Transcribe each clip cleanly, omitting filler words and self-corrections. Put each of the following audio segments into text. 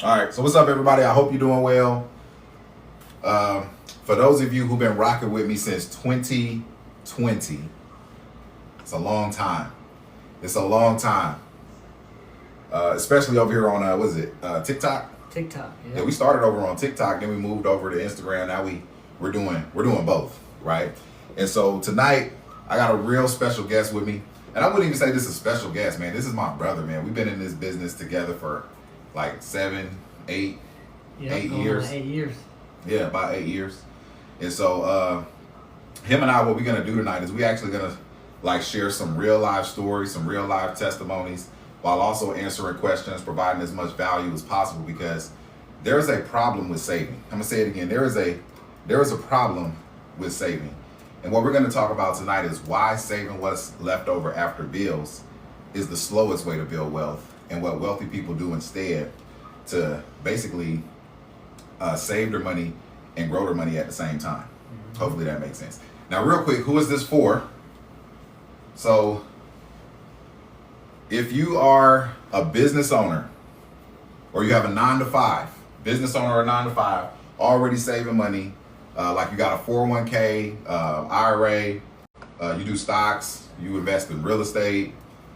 All right, so what's up, everybody? I hope you're doing well. For those of you who've been rocking with me since 2020, it's a long time. It's a long time, especially over here on TikTok. TikTok, Yeah, we started over on TikTok, then we moved over to Instagram. Now we're doing both, right? And so tonight I got a real special guest with me, and I wouldn't even say this is a special guest, man. This is my brother, man. We've been in this business together for like 8 years. 8 years. Yeah, about 8 years. And so him and I, what we're gonna do tonight is we actually gonna like share some real life stories, some real life testimonies, while also answering questions, providing as much value as possible, because there is a problem with saving. I'm gonna say it again. There is a problem with saving. And what we're gonna talk about tonight is why saving what's left over after bills is the slowest way to build wealth, and what wealthy people do instead to basically save their money and grow their money at the same time. Hopefully that makes sense. Now, real quick, who is this for? So, if you are a business owner, or you have a 9-to-5, business owner or 9-to-5, already saving money, like you got a 401k, IRA, you do stocks, you invest in real estate,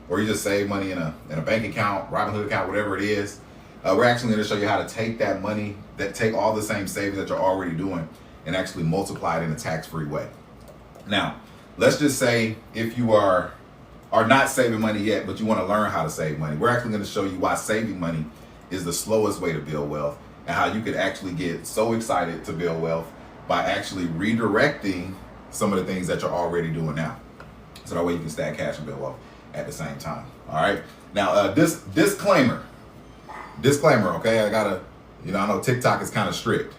or you just save money in a bank account, Robinhood account, whatever it is. We're actually going to show you how to take that money, take all the same savings that you're already doing, and actually multiply it in a tax-free way. Now, let's just say if you are not saving money yet, but you want to learn how to save money, we're actually going to show you why saving money is the slowest way to build wealth, and how you could actually get so excited to build wealth by actually redirecting some of the things that you're already doing now. So that way you can stack cash and build wealth at the same time. All right. Now, this disclaimer, okay? I know TikTok is kind of strict.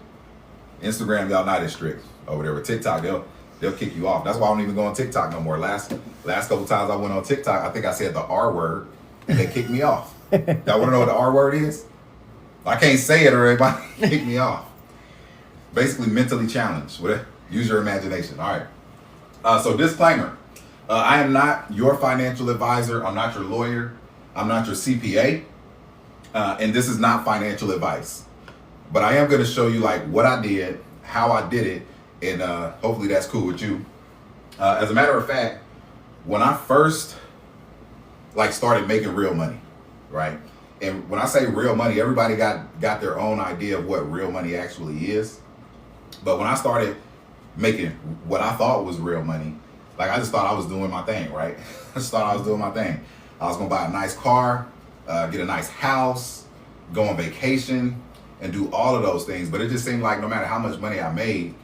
Instagram, y'all not as strict over there. With TikTok, they'll kick you off. That's why I don't even go on TikTok no more. Last couple times I went on TikTok, I think I said the R word, and they kicked me off. Y'all want to know what the R word is? I can't say it or everybody kick me off. Basically, mentally challenged. Use your imagination. All right. So disclaimer. I am not your financial advisor. I'm not your lawyer. I'm not your CPA. And this is not financial advice. But I am going to show you like what I did, how I did it, and hopefully that's cool with you. As a matter of fact, when I first started making real money, right? And when I say real money, everybody got their own idea of what real money actually is. But when I started making what I thought was real money, I just thought I was doing my thing, right? I just thought I was doing my thing. I was gonna buy a nice car, get a nice house, go on vacation, and do all of those things. But it just seemed like no matter how much money I made,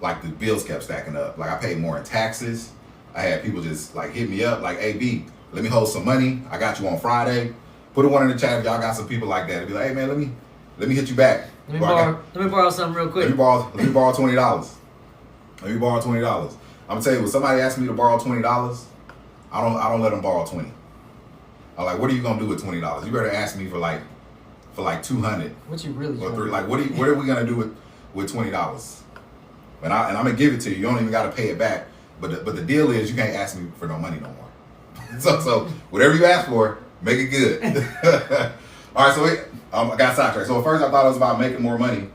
the bills kept stacking up. I paid more in taxes. I had people just hit me up hey B, let me hold some money. I got you on Friday. Put a one in the chat if y'all got some people like that. It'd be like, hey man, let me hit you back. Let me borrow something real quick. Let me borrow $20. Let me borrow $20. I'm gonna tell you, when somebody asks me to borrow $20, I don't let them borrow 20. I'm like, what are you gonna do with $20? You better ask me for $200. What you really or $300? What are we gonna do with $20? And I'm gonna give it to you. You don't even gotta pay it back. But the deal is you can't ask me for no money no more. so whatever you ask for, make it good. All right, so I got sidetracked. So at first I thought it was about making more money,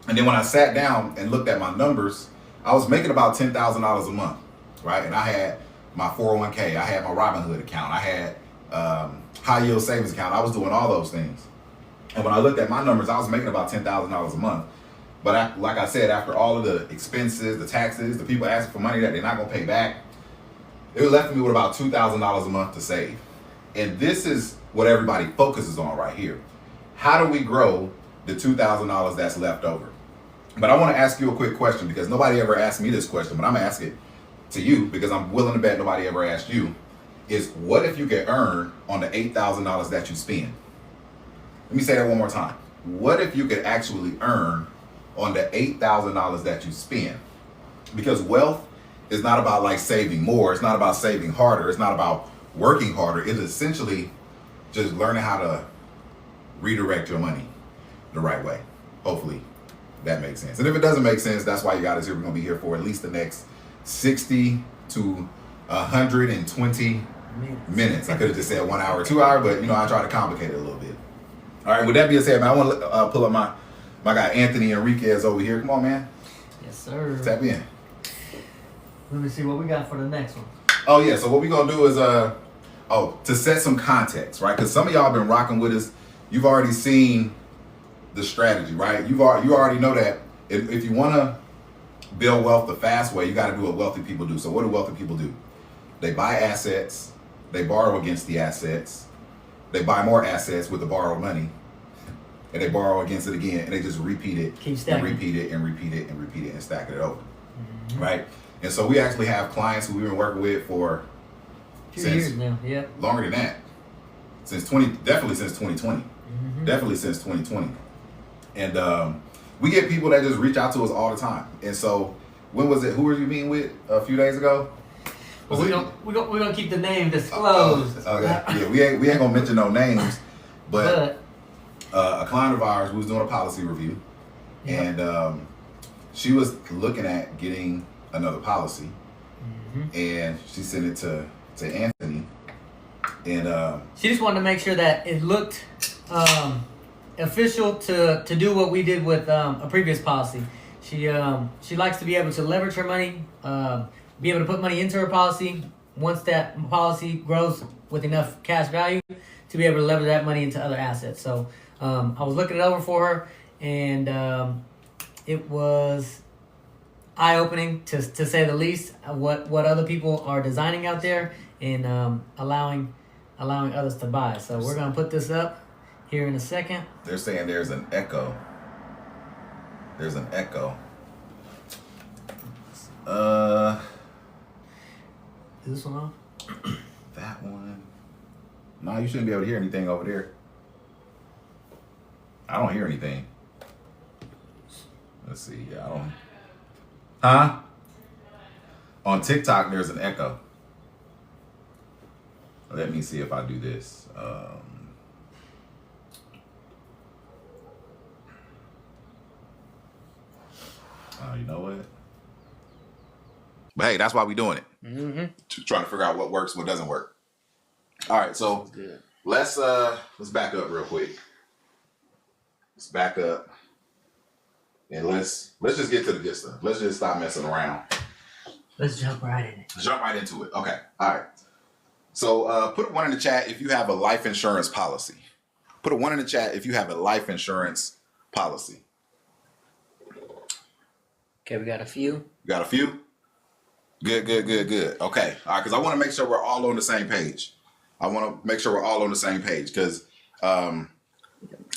and then when I sat down and looked at my numbers, I was making about $10,000 a month, right? And I had my 401k, I had my Robinhood account, I had high yield savings account. I was doing all those things. And when I looked at my numbers, I was making about $10,000 a month. But like I said, after all of the expenses, the taxes, the people asking for money that they're not gonna pay back, it left me with about $2,000 a month to save. And this is what everybody focuses on right here. How do we grow the $2,000 that's left over? But I want to ask you a quick question, because nobody ever asked me this question, but I'm gonna ask it to you because I'm willing to bet nobody ever asked you, is what if you could earn on the $8,000 that you spend? Let me say that one more time. What if you could actually earn on the $8,000 that you spend? Because wealth is not about saving more. It's not about saving harder. It's not about working harder. It's essentially just learning how to redirect your money the right way. Hopefully that makes sense. And if it doesn't make sense, that's why you got us here. We're gonna be here for at least the next 60 to 120 minutes. I could have just said 1 hour, 2 hour, but I try to complicate it a little bit. All right, with that being said, man, I want to pull up my guy Anthony Enriquez over here. Come on, man. Yes, sir. Tap in. Let me see what we got for the next one. Oh yeah, so what we gonna do is to set some context, right? Because some of y'all been rocking with us. You've already seen the strategy, right? You already know that if you want to build wealth the fast way, you got to do what wealthy people do. So what do wealthy people do? They buy assets, they borrow against the assets, they buy more assets with the borrowed money, and they borrow against it again, and they just repeat it, and repeat it, and repeat it, and repeat it, and stack it over, right? And so we actually have clients who we've been working with for 2 years now. Yep. Longer than that. Definitely since 2020. Definitely since 2020. And we get people that just reach out to us all the time. And so when was it? Who were you meeting with a few days ago? Well, we're gonna keep the name disclosed. Okay. Yeah, we ain't gonna mention no names, but a client of ours was doing a policy review, and she was looking at getting another policy, and she sent it to Anthony, and she just wanted to make sure that it looked official to do what we did with a previous policy. She likes to be able to leverage her money, be able to put money into her policy once that policy grows with enough cash value to be able to leverage that money into other assets. So I was looking it over for her, and it was eye-opening to say the least. What other people are designing out there and allowing others to buy. So we're gonna put this up here in a second. They're saying there's an echo. There's an echo. Is this one on? That one. No, you shouldn't be able to hear anything over there. I don't hear anything. Let's see. I don't. Huh? On TikTok, there's an echo. Let me see if I do this. You know what? But hey, that's why we're doing it. Trying to figure out what works, what doesn't work. All right, so let's back up real quick. Let's back up, and let's just get to the good stuff. Let's just stop messing around. Let's jump right in it. Jump right into it. Okay. All right. So put a 1 in the chat if you have a life insurance policy. Put a 1 in the chat if you have a life insurance policy. Okay, we got a few. You got a few? Good. Okay. All right, because I want to make sure we're all on the same page. Because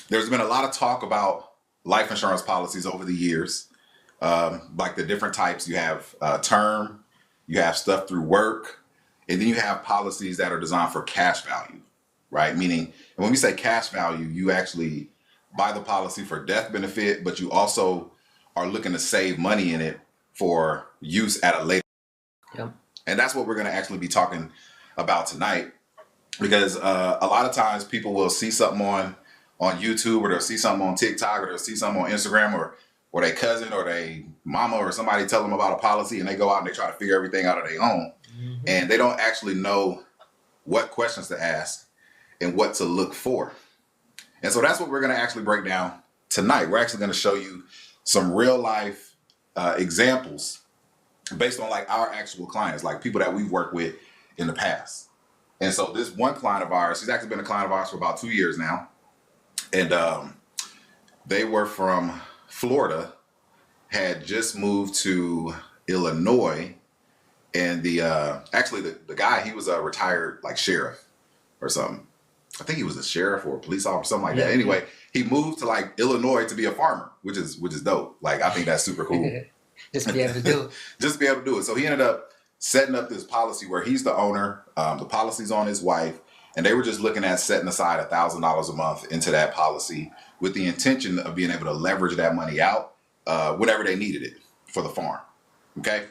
there's been a lot of talk about life insurance policies over the years, like the different types. You have term, you have stuff through work, and then you have policies that are designed for cash value, right? Meaning, and when we say cash value, you actually buy the policy for death benefit, but you also are looking to save money in it for use at a later. Yep. And that's what we're going to actually be talking about tonight, because a lot of times people will see something on YouTube, or they'll see something on TikTok, or they'll see something on Instagram, or their cousin or their mama or somebody tell them about a policy, and they go out and they try to figure everything out of their own. And they don't actually know what questions to ask and what to look for. And so that's what we're going to actually break down tonight. We're actually going to show you some real life examples based on like our actual clients, like people that we've worked with in the past. And so this one client of ours, she's actually been a client of ours for about 2 years now. And they were from Florida, had just moved to Illinois. And the guy, he was a retired like sheriff or something. I think he was a sheriff or a police officer, something like that. Anyway, he moved to like Illinois to be a farmer, which is dope. Like, I think that's super cool. Just to be able to do it. Just to be able to do it. So he ended up setting up this policy where he's the owner. The policy's on his wife, and they were just looking at setting aside $1,000 a month into that policy with the intention of being able to leverage that money out whenever they needed it for the farm. Okay.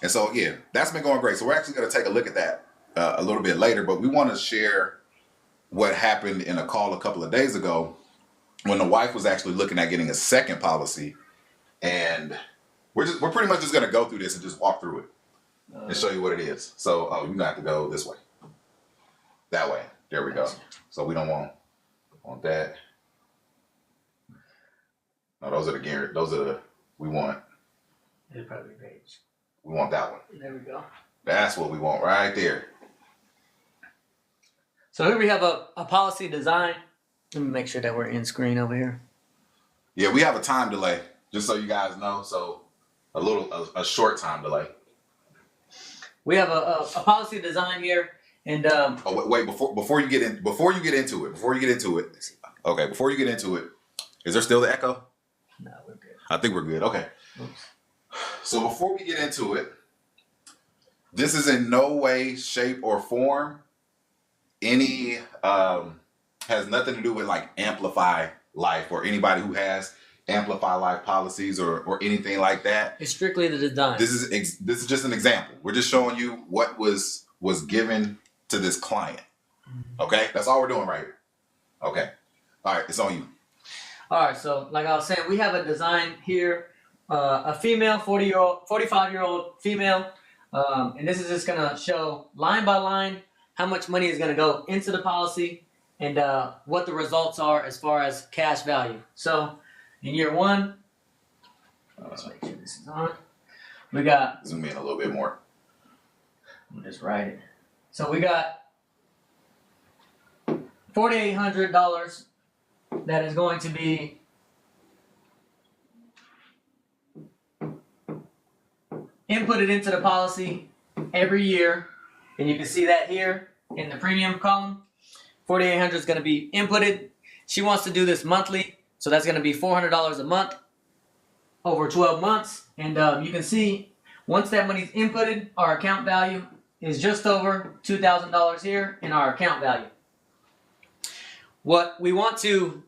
And so, yeah, that's been going great. So we're actually going to take a look at that a little bit later, but we want to share what happened in a call a couple of days ago when the wife was actually looking at getting a second policy. And we're pretty much just going to go through this and just walk through it and show you what it is. So, you're going to have to go this way. That way. There we go. So we don't want that. No, those are the Garrett. Those are the we want. It'll probably be beige. We want that one. There we go. That's what we want right there. So here we have a policy design. Let me make sure that we're in screen over here. Yeah, we have a time delay, just so you guys know. So a short time delay. We have a policy design here, and Oh wait, before you get into it. Okay, before you get into it, is there still the echo? no, we're good. I think we're good. Okay. Oops. So before we get into it, this is in no way, shape, or form any has nothing to do with like Amplify Life or anybody who has Amplify Life policies or anything like that. It's strictly the design. This is just an example. We're just showing you what was given to this client. Okay, that's all we're doing right here. Okay, all right, it's on you. All right, so like I was saying, we have a design here, a female, 45-year-old female, and this is just gonna show line by line how much money is gonna go into the policy and what the results are as far as cash value. So in year one, let's make sure this is on. We got, Zoom in a little bit more. I'll just write it. So we got $4,800 that is going to be inputted into the policy every year, and you can see that here in the premium column. 4,800 is going to be inputted. She wants to do this monthly, so that's going to be $400 a month over 12 months. And you can see once that money's inputted, our account value is just over $2,000 here in our account value. What we want to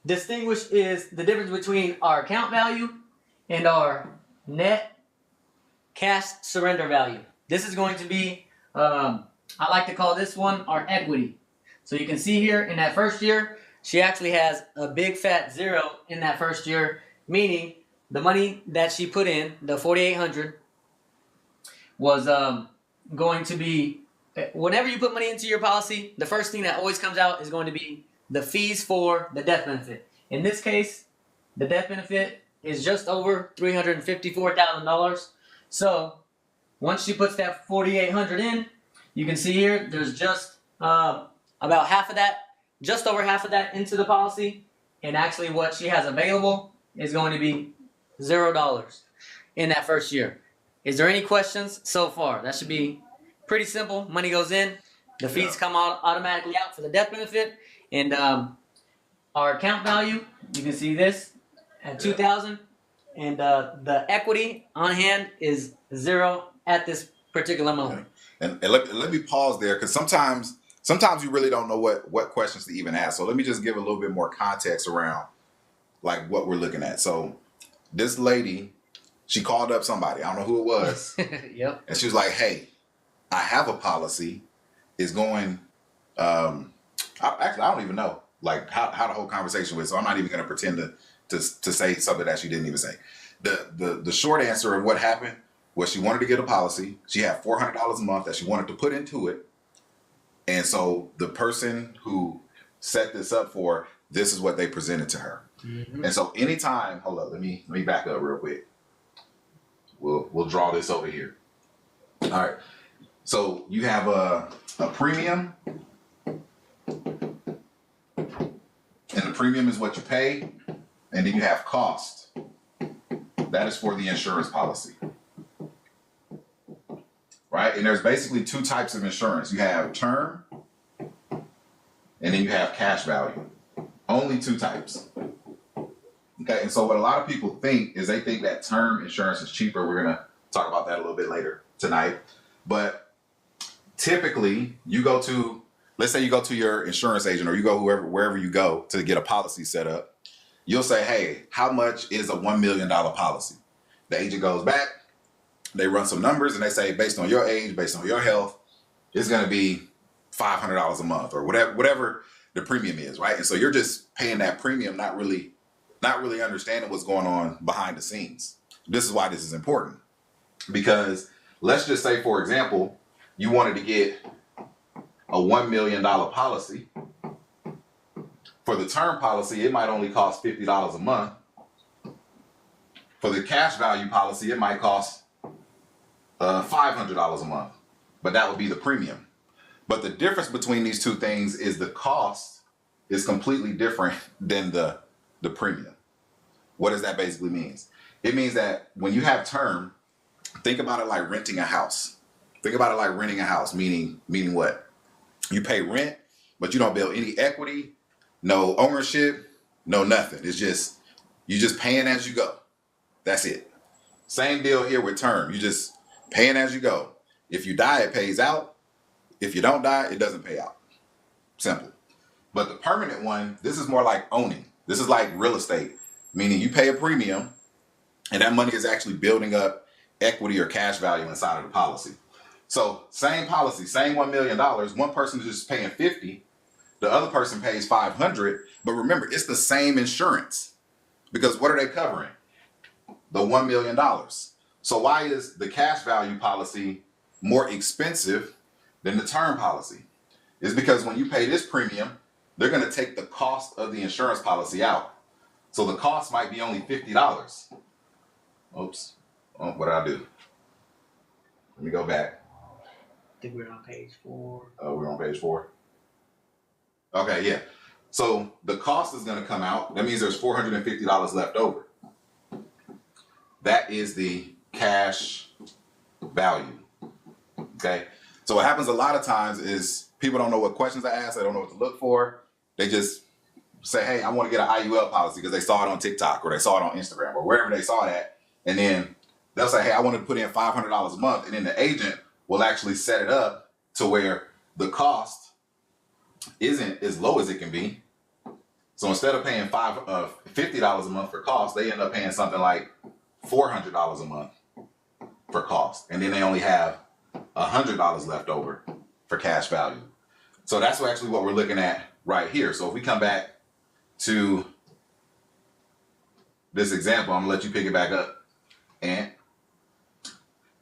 distinguish is the difference between our account value and our net cash surrender value. This is going to be, I like to call this one our equity. So you can see here in that first year, she actually has a big fat zero in that first year, meaning the money that she put in, the $4,800, was going to be, whenever you put money into your policy, the first thing that always comes out is going to be the fees for the death benefit. In this case, the death benefit is just over $354,000. So once she puts that $4,800 in, you can see here there's just about half of that, just over half of that into the policy, and actually what she has available is going to be $0 in that first year. Is there any questions so far? That should be pretty simple. Money goes in, the fees come out automatically out for the death benefit, and our account value, you can see this at $2,000, and the equity on hand is $0 at this particular moment. And let me pause there, because sometimes you really don't know what questions to even ask. So let me just give a little bit more context around like what we're looking at. So this lady, she called up somebody, I don't know who it was. Yep. And she was like, hey, I have a policy. It's going, I don't even know like how the whole conversation was. So I'm not even going to pretend to say something that she didn't even say. The short answer of what happened was she wanted to get a policy. She had $400 a month that she wanted to put into it. And so the person who set this up for her, this is what they presented to her. Mm-hmm. And so anytime, hold up, let me back up real quick. We'll draw this over here. All right. So you have a premium, and the premium is what you pay, and then you have cost. That is for the insurance policy. Right? And there's basically two types of insurance. You have term, and then you have cash value. Only two types. Okay, and so what a lot of people think is they think that term insurance is cheaper. We're going to talk about that a little bit later tonight. But typically, you go to, let's say you go to your insurance agent, or you go wherever you go to get a policy set up. You'll say, hey, how much is a $1 million policy? The agent goes back, they run some numbers, and they say, based on your age, based on your health, it's going to be $500 a month, or whatever the premium is, right? And so you're just paying that premium, not really understanding what's going on behind the scenes. This is why this is important. Because let's just say, for example, you wanted to get a $1 million policy, For the term policy, it might only cost $50 a month. For the cash value policy, it might cost $500 a month, but that would be the premium. But the difference between these two things is the cost is completely different than the premium. What does that basically mean? It means that when you have term, think about it like renting a house. Think about it like renting a house, meaning what? You pay rent, but you don't build any equity, no ownership, no nothing. It's just, you just paying as you go. That's it. Same deal here with term. You just paying as you go. If you die, it pays out. If you don't die, it doesn't pay out. Simple. But the permanent one, this is more like owning. This is like real estate, meaning you pay a premium and that money is actually building up equity or cash value inside of the policy. So same policy, same $1 million. One person is just paying 50. The other person pays 500. But remember, it's the same insurance because what are they covering? The $1 million. So why is the cash value policy more expensive than the term policy? It's because when you pay this premium, they're going to take the cost of the insurance policy out. So the cost might be only $50. Oops. Oh, what did I do? Let me go back. I think we're on page 4. Oh, we're on page 4. Okay, yeah. So the cost is going to come out. That means there's $450 left over. That is the cash value. Okay. So what happens a lot of times is people don't know what questions to ask. They don't know what to look for. They just say, hey, I want to get an IUL policy because they saw it on TikTok or they saw it on Instagram or wherever they saw that. And then they'll say, hey, I want to put in $500 a month. And then the agent will actually set it up to where the cost isn't as low as it can be. So instead of paying $50 a month for cost, they end up paying something like $400 a month for cost. And then they only have $100 left over for cash value. So that's actually what we're looking at right here. So if we come back to this example, I'm gonna let you pick it back up. And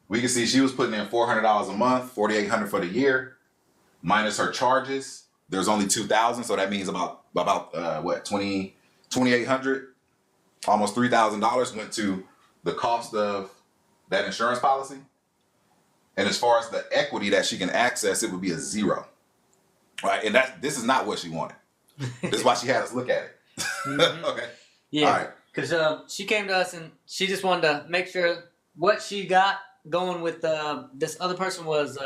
we can see she was putting in $400 a month, $4,800 for the year, minus her charges. There's only $2,000, so that means about what, $2,800, almost $3,000 went to the cost of that insurance policy. And as far as the equity that she can access, it would be a zero, right? And this is not what she wanted. This is why she had us look at it. Mm-hmm. Okay. Yeah. All right. Because she came to us and she just wanted to make sure what she got going with this other person was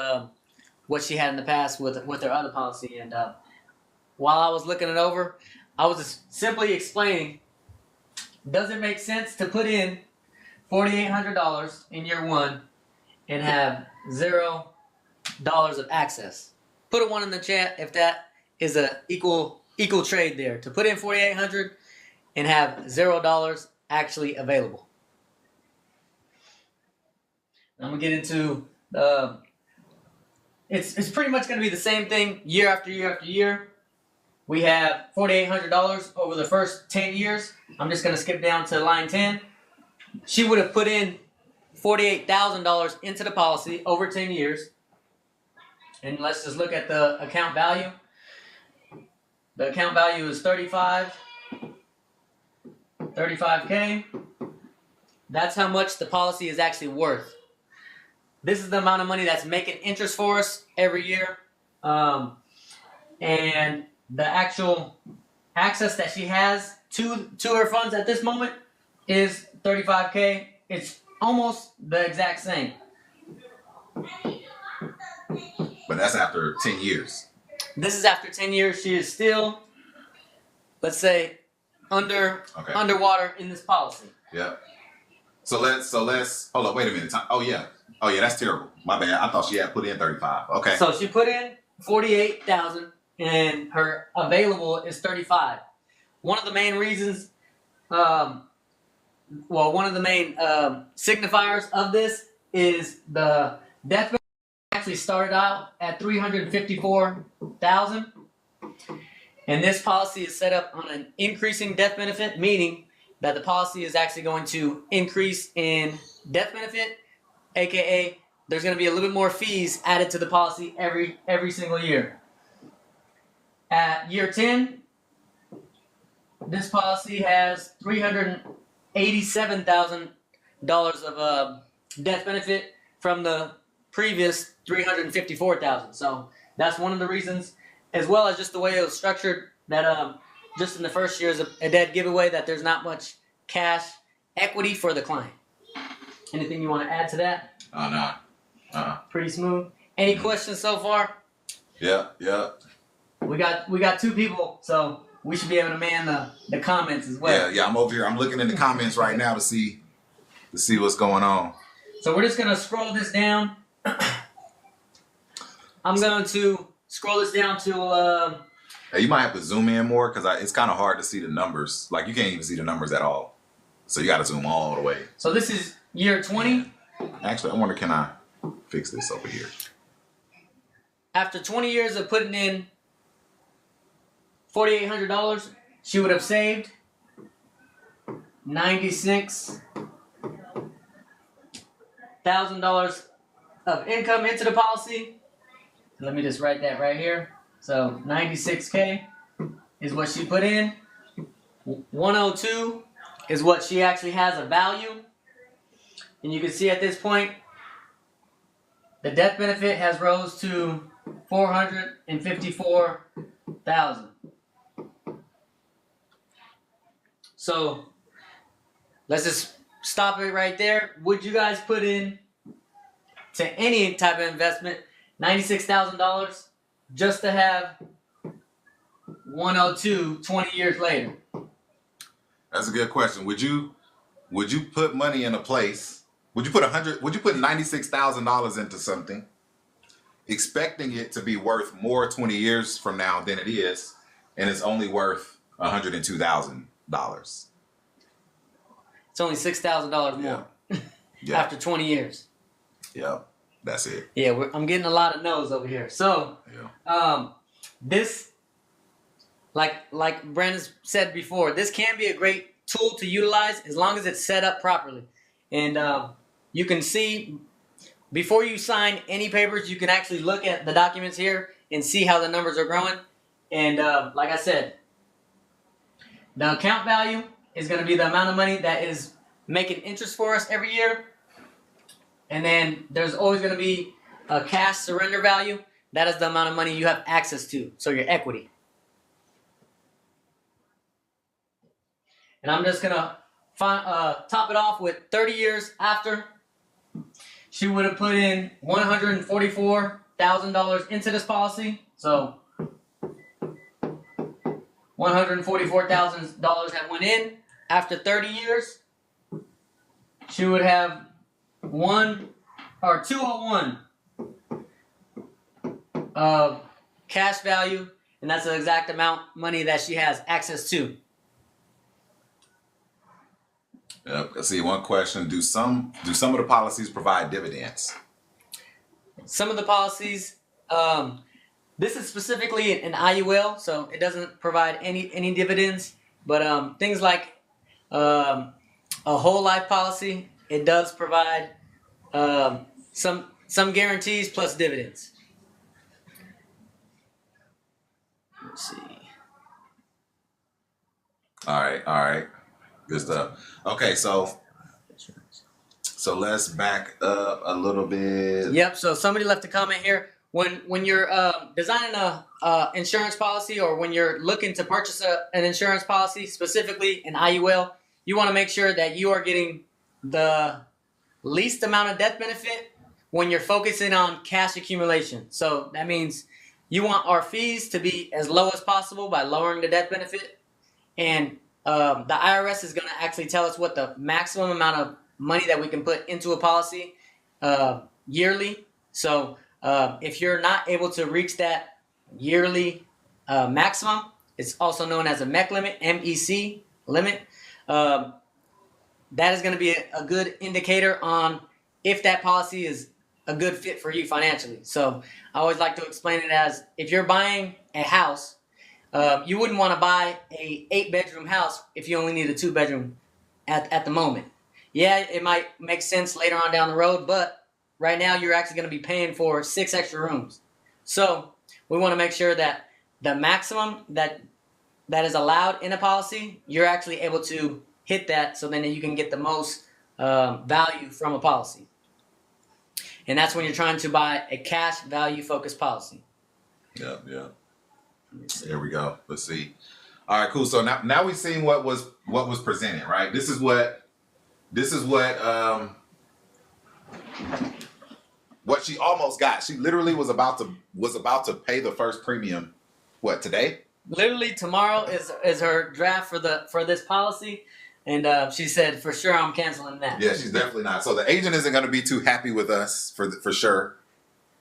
what she had in the past with her other policy. And while I was looking it over, I was just simply explaining, does it make sense to put in $4,800 in year one and have $0 of access? Put a 1 in the chat if that is a equal trade there. To put in $4,800 and have $0 actually available. I'm gonna get into it's pretty much gonna be the same thing year after year after year. We have $4,800 over the first 10 years. I'm just gonna skip down to line 10. She would have put in $48,000 into the policy over 10 years. And let's just look at the account value. The account value is 35K. That's how much the policy is actually worth. This is the amount of money that's making interest for us every year. And the actual access that she has to her funds at this moment is 35K. It's almost the exact same. But that's after 10 years. This is after 10 years. She is still, let's say, underwater in this policy. Yeah. So let's hold on, wait a minute. Oh yeah, that's terrible. My bad. I thought she had put in 35. Okay. So she put in 48,000 and her available is 35. One of the main reasons, one of the main signifiers of this is the death benefit actually started out at 354,000. And this policy is set up on an increasing death benefit, meaning that the policy is actually going to increase in death benefit, aka there's going to be a little bit more fees added to the policy every single year. At year 10, this policy has $387,000 of death benefit from the previous $354,000. So that's one of the reasons, as well as just the way it was structured, that just in the first year is a dead giveaway that there's not much cash equity for the client. Anything you want to add to that? No. Pretty smooth. Any questions so far? Yeah. We got 2 people, so we should be able to man the comments as well. Yeah. I'm over here. I'm looking in the comments right now to see what's going on. So we're just gonna scroll this down. I'm going to scroll this down to. Hey, you might have to zoom in more because it's kind of hard to see the numbers. Like you can't even see the numbers at all. So you got to zoom all the way. So this is year 20. Actually, I wonder, can I fix this over here? After 20 years of putting in $4,800, she would have saved $96,000 of income into the policy. Let me just write that right here. So 96K is what she put in. 102 is what she actually has a value. And you can see at this point, the death benefit has rose to $454,000. So let's just stop it right there. Would you guys put in to any type of investment $96,000 just to have 102 20 years later? That's a good question. Would you put money in a place? Would you put $96,000 into something, expecting it to be worth more 20 years from now than it is, and it's only worth $102,000? It's only $6,000 more after 20 years. Yeah, that's it. Yeah, I'm getting a lot of no's over here. So, this, like Brandon said before, this can be a great tool to utilize as long as it's set up properly. And you can see, before you sign any papers, you can actually look at the documents here and see how the numbers are growing. And like I said, the account value is going to be the amount of money that is making interest for us every year. And then there's always going to be a cash surrender value. That is the amount of money you have access to, so your equity. And I'm just going to top it off with 30 years after. She would have put in $144,000 into this policy. So $144,000 that went in. After 30 years, she would have 201 of cash value, and that's the exact amount of money that she has access to. Yep. I see one question. Do some of the policies provide dividends? Some of the policies, this is specifically an IUL, so it doesn't provide any dividends. But things like a whole life policy, it does provide some guarantees plus dividends. Let's see. All right. Good stuff. Okay, so let's back up a little bit. Yep. So somebody left a comment here. When you're designing a insurance policy, or when you're looking to purchase an insurance policy, specifically an IUL, you want to make sure that you are getting the least amount of death benefit when you're focusing on cash accumulation. So that means you want our fees to be as low as possible by lowering the death benefit, and the IRS is going to actually tell us what the maximum amount of money that we can put into a policy yearly. So if you're not able to reach that yearly maximum, it's also known as a MEC limit, MEC limit. That is going to be a good indicator on if that policy is a good fit for you financially. So I always like to explain it as, if you're buying a house, you wouldn't want to buy a 8-bedroom house if you only need a 2-bedroom at the moment. Yeah, it might make sense later on down the road, but right now you're actually going to be paying for 6 extra rooms. So we want to make sure that the maximum that that is allowed in a policy, you're actually able to hit that, so then you can get the most value from a policy. And that's when you're trying to buy a cash value focused policy. Yeah. There we go. Let's see. All right, cool. So now we've seen what was presented, right? This is what she almost got. She literally was about to pay the first premium. What, today? Literally tomorrow is her draft for this policy, and she said for sure I'm canceling that. Yeah, she's definitely not. So the agent isn't going to be too happy with us for sure.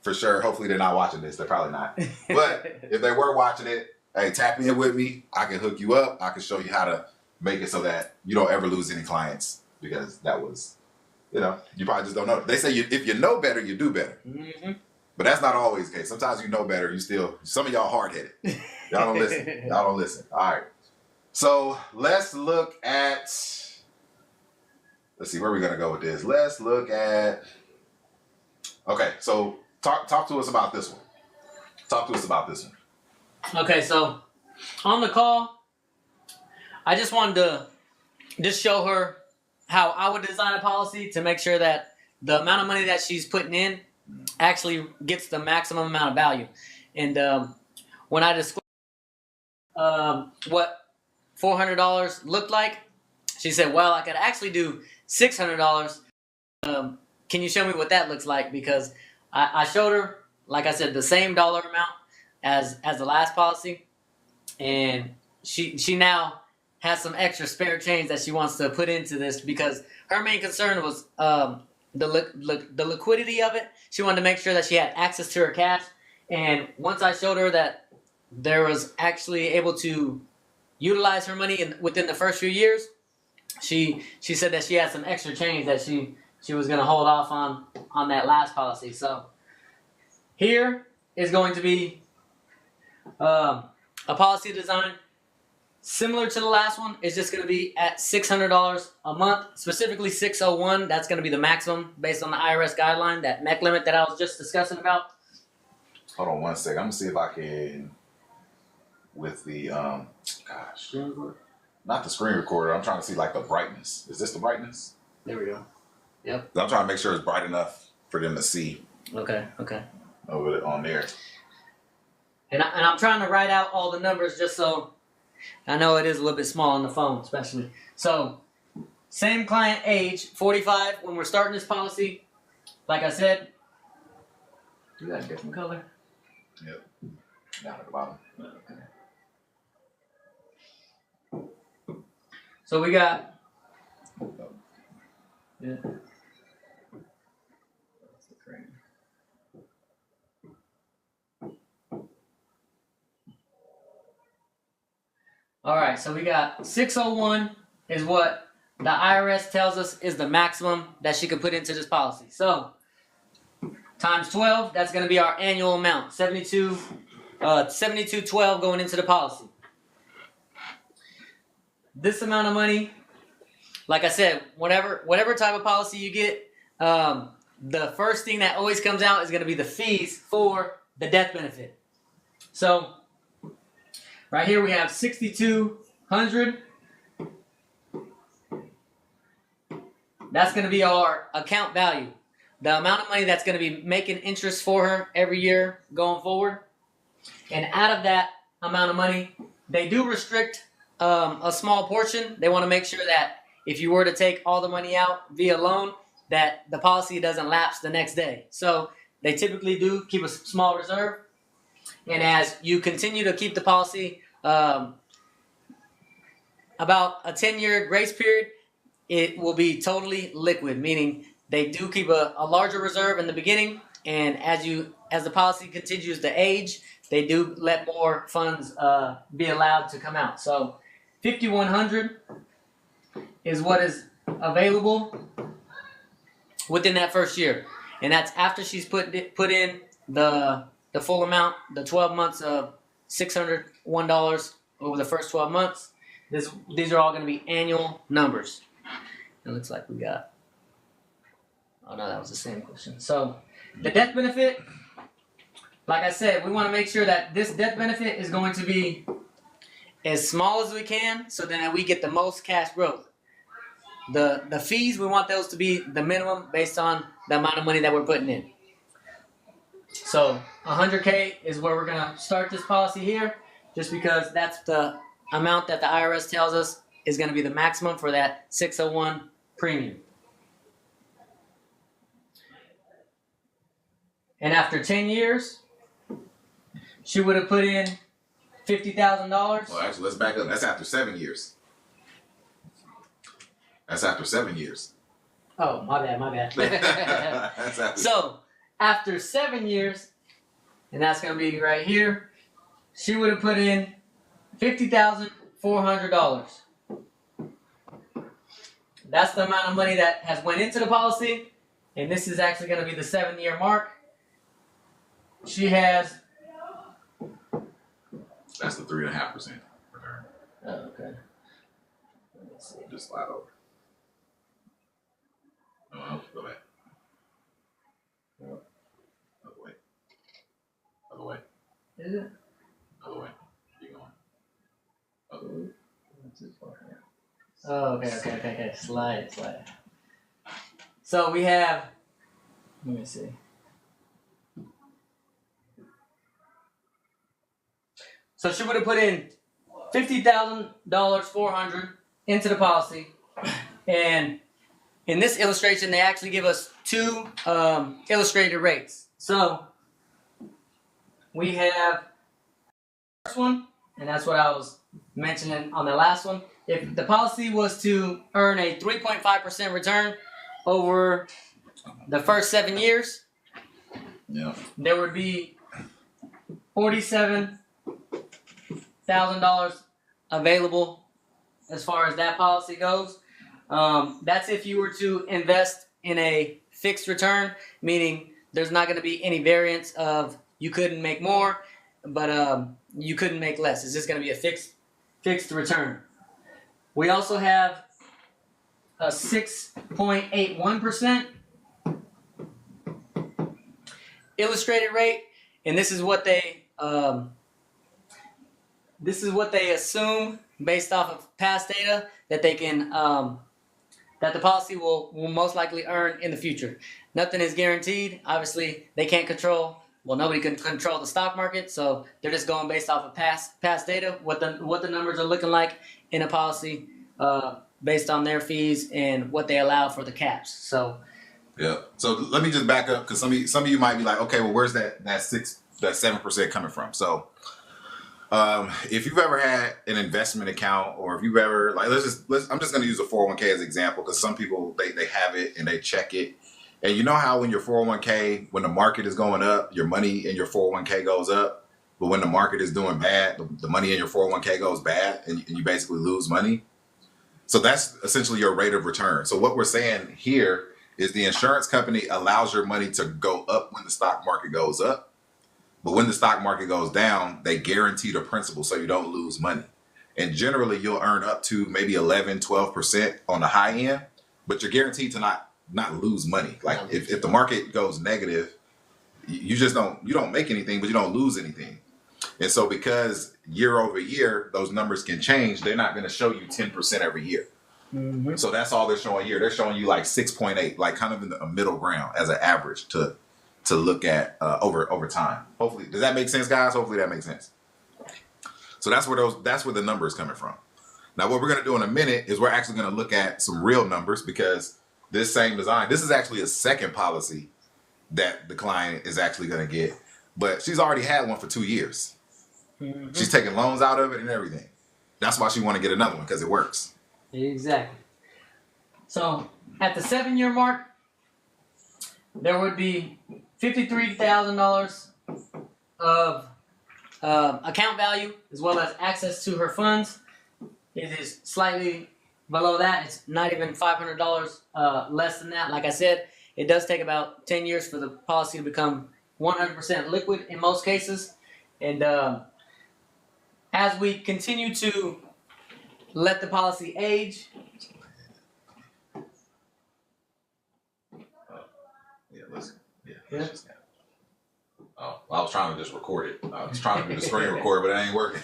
For sure. Hopefully they're not watching this. They're probably not. But if they were watching it, hey, tap in with me. I can hook you up. I can show you how to make it so that you don't ever lose any clients, because that was, you probably just don't know. They say if you know better, you do better. Mm-hmm. But that's not always the case. Sometimes you know better. Some of y'all hard-headed. Y'all don't listen. Y'all don't listen. All right. So let's look at, let's see, where are we going to go with this? Let's look at, okay, so talk to us about this one. Talk to us about this one. Okay, so on the call, I just wanted to just show her how I would design a policy to make sure that the amount of money that she's putting in actually gets the maximum amount of value. And when I disclosed what $400 looked like, she said, well, I could actually do $600. Can you show me what that looks like? Because I showed her, like I said, the same dollar amount as the last policy, and she now has some extra spare change that she wants to put into this, because her main concern was the liquidity of it. She wanted to make sure that she had access to her cash, and once I showed her that there was actually able to utilize her money within the first few years, she said that she had some extra change that she was going to hold off on that last policy. So here is going to be a policy design similar to the last one. It's just going to be at $600 a month, specifically 601. That's going to be the maximum based on the IRS guideline, that MEC limit that I was just discussing about. Hold on one second. I'm going to see if I can, with the, not the screen recorder. I'm trying to see like the brightness. Is this the brightness? There we go. Yep. I'm trying to make sure it's bright enough for them to see. Okay. Over it on there. And I'm trying to write out all the numbers just so I know it is a little bit small on the phone, especially. So, same client age, 45 when we're starting this policy. Like I said, you got a different color? Yep. Down at the bottom. Okay. So we got. Yeah. That's the crane. All right, so we got 601 is what the IRS tells us is the maximum that she could put into this policy. So times 12, that's going to be our annual amount, 7212 going into the policy. This amount of money, like I said, whatever type of policy you get, the first thing that always comes out is going to be the fees for the death benefit. So right here we have $6,200. That's going to be our account value, the amount of money that's going to be making interest for her every year going forward. And out of that amount of money, they do restrict a small portion. They want to make sure that if you were to take all the money out via loan, that the policy doesn't lapse the next day. So they typically do keep a small reserve. And as you continue to keep the policy, about a 10-year grace period, it will be totally liquid, meaning they do keep a larger reserve in the beginning, and as the policy continues to age, they do let more funds be allowed to come out. So $5,100 is what is available within that first year, and that's after she's put in the full amount, the 12 months of $601 over the first 12 months. These are all going to be annual numbers. It looks like we got. Oh no, that was the same question. So the death benefit, like I said, we want to make sure that this death benefit is going to be as small as we can, so then we get the most cash growth. The fees, we want those to be the minimum based on the amount of money that we're putting in. So 100K is where we're gonna start this policy here, just because that's the amount that the IRS tells us is gonna be the maximum for that 601 premium. And after 10 years, she would have put in $50,000. Well, actually, let's back up. That's after 7 years. That's after 7 years. Oh, my bad. That's after. So, after 7 years, and that's going to be right here, she would have put in $50,400. That's the amount of money that has went into the policy, and this is actually going to be the 7-year mark. She has. That's the 3.5% return. Oh, okay. Let me see. Just slide over. No, go back. Other way. Other way. Is it? Other way. Keep going. Other way. Oh, okay. Slide it. So we have. Let me see. So she would have put in $50,400 into the policy, and in this illustration, they actually give us two illustrated rates. So we have the first one, and that's what I was mentioning on the last one. If the policy was to earn a 3.5% return over the first 7 years, there would be $47,000 available as far as that policy goes. That's if you were to invest in a fixed return, meaning there's not going to be any variance of you couldn't make more, but you couldn't make less. It's just going to be a fixed return. We also have a 6.81% illustrated rate, and this is what they assume based off of past data that they can that the policy will most likely earn in the future. Nothing is guaranteed. Obviously, they can't control. Well, nobody can control the stock market, so they're just going based off of past data, what the numbers are looking like in a policy, based on their fees and what they allow for the caps. So, yeah. So let me just back up, because some of you might be like, okay, well, where's that 7% coming from? So, if you've ever had an investment account, or if you've ever I'm just going to use a 401k as an example, because some people they have it and they check it. And you know how when your 401k, when the market is going up, your money in your 401k goes up, but when the market is doing bad, the money in your 401k goes bad, and you basically lose money. So that's essentially your rate of return. So what we're saying here is the insurance company allows your money to go up when the stock market goes up, but when the stock market goes down, they guarantee the principal so you don't lose money. And generally you'll earn up to maybe 11, 12% on the high end, but you're guaranteed to not lose money. Like if the market goes negative, you don't make anything, but you don't lose anything. And so because year over year, those numbers can change, they're not going to show you 10% every year. Mm-hmm. So that's all they're showing here. They're showing you like 6.8, like kind of in the middle ground as an average to look at over time. Hopefully, does that make sense, guys? Hopefully that makes sense. So that's where the number is coming from. Now, what we're going to do in a minute is we're actually going to look at some real numbers, because this same design, this is actually a second policy that the client is actually going to get, but she's already had one for 2 years. Mm-hmm. She's taking loans out of it and everything. That's why she want to get another one, because it works. Exactly. So at the 7-year mark, there would be $53,000 of account value, as well as access to her funds. It is slightly below that. It's not even $500 less than that. Like I said, it does take about 10 years for the policy to become 100% liquid in most cases. And as we continue to let the policy age, Oh, I was trying to just record it. I was trying to do the screen record, but it ain't working.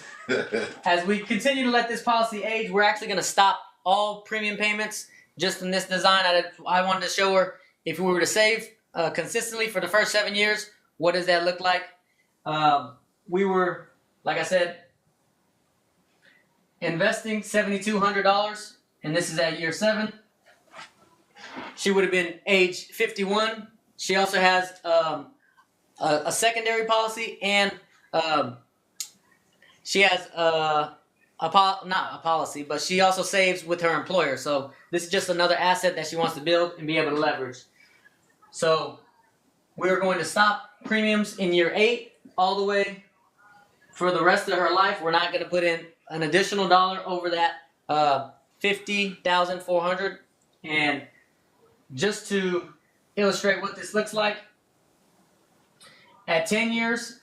As we continue to let this policy age, we're actually going to stop all premium payments just in this design. I wanted to show her if we were to save consistently for the first 7 years, what does that look like? We were, like I said, investing $7,200, and this is at year 7. She would have been age 51. She also has a secondary policy, and she has not a policy, but she also saves with her employer. So this is just another asset that she wants to build and be able to leverage. So we're going to stop premiums in year 8 all the way for the rest of her life. We're not going to put in an additional dollar over that $50,400. And just to illustrate what this looks like, at 10 years,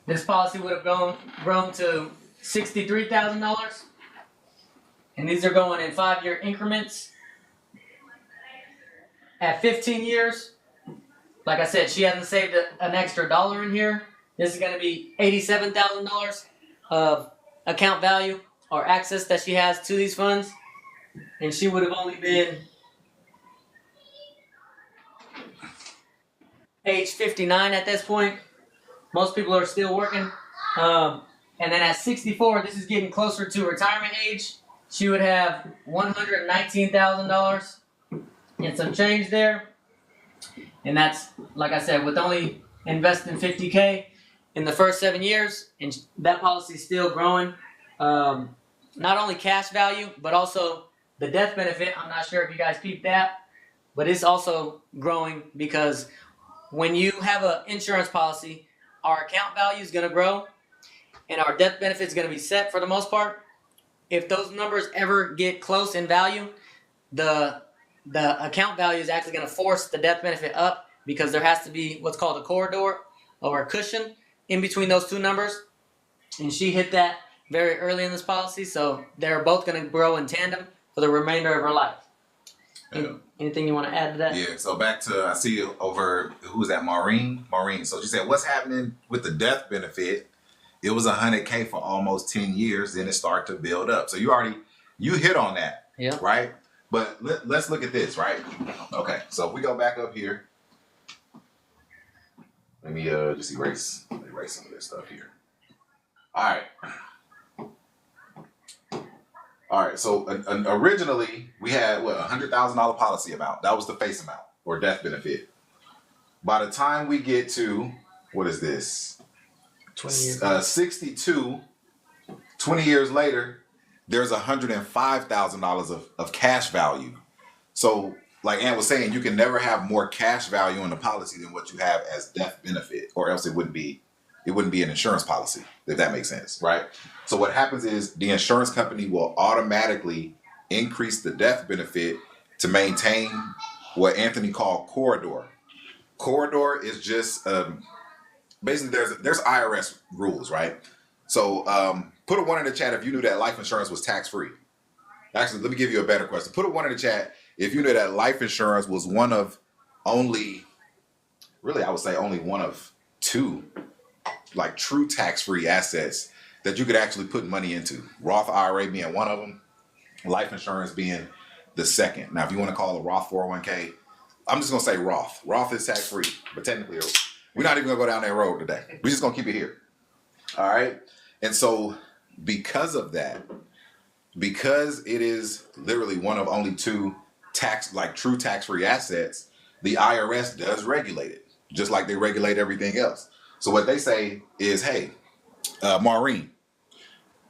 this policy would have grown to $63,000. And these are going in 5-year increments. At 15 years, like I said, she hasn't saved an extra dollar in here. This is going to be $87,000 of account value or access that she has to these funds. And she would have only been age 59 at this point. Most people are still working. And then at 64, this is getting closer to retirement age. She would have $119,000 and some change there. And that's, like I said, with only investing $50K in the first 7 years, and that policy is still growing. Not only cash value, but also the death benefit. I'm not sure if you guys peeped that, but it's also growing because when you have an insurance policy, our account value is going to grow and our death benefit is going to be set for the most part. If those numbers ever get close in value, the account value is actually going to force the death benefit up because there has to be what's called a corridor or a cushion in between those two numbers. And she hit that very early in this policy, so they're both going to grow in tandem for the remainder of her life. Anything you want to add to that? Yeah, so back to, I see over, who's that, Maureen? So she said, what's happening with the death benefit? It was $100K for almost 10 years, then it started to build up. So you hit on that, Yeah. right? But let's look at this, right? Okay, so if we go back up here, let me just erase some of this stuff here. All right, so originally we had a $100,000 policy amount. That was the face amount or death benefit. By the time we get to, what is this? 20 years. 62, 20 years later, there's $105,000 of cash value. So like Ann was saying, you can never have more cash value in the policy than what you have as death benefit, or else it wouldn't be an insurance policy, if that makes sense, right? So what happens is the insurance company will automatically increase the death benefit to maintain what Anthony called corridor. Corridor is just basically there's IRS rules, right? So put a 1 in the chat if you knew that life insurance was tax-free. Actually, let me give you a better question. Put a 1 in the chat if you knew that life insurance was one of only, really I would say only one of 2 like true tax-free assets that you could actually put money into. Roth IRA being one of them, life insurance being the second. Now, if you want to call a Roth 401k, I'm just going to say Roth. Roth is tax-free, but technically we're not even going to go down that road today. We're just going to keep it here. All right. And so because of that, because it is literally one of only 2 true tax-free assets, the IRS does regulate it, just like they regulate everything else. So what they say is, hey, Maureen,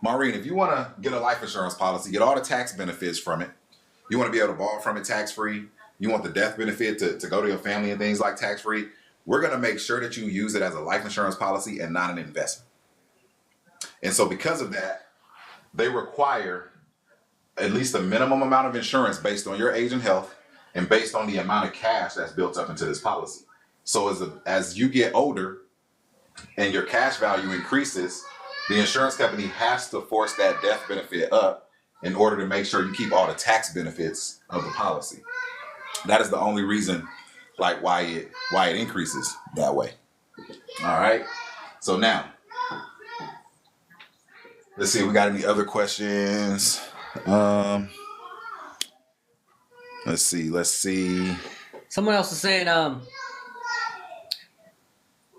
if you want to get a life insurance policy, get all the tax benefits from it, you want to be able to borrow from it tax-free, you want the death benefit to go to your family and things like tax-free, we're going to make sure that you use it as a life insurance policy and not an investment. And so because of that, they require at least a minimum amount of insurance based on your age and health and based on the amount of cash that's built up into this policy. So as you get older and your cash value increases, the insurance company has to force that death benefit up in order to make sure you keep all the tax benefits of the policy. That is the only reason, like why it increases that way. All right. So now, let's see. We got any other questions? Let's see. Someone else is saying,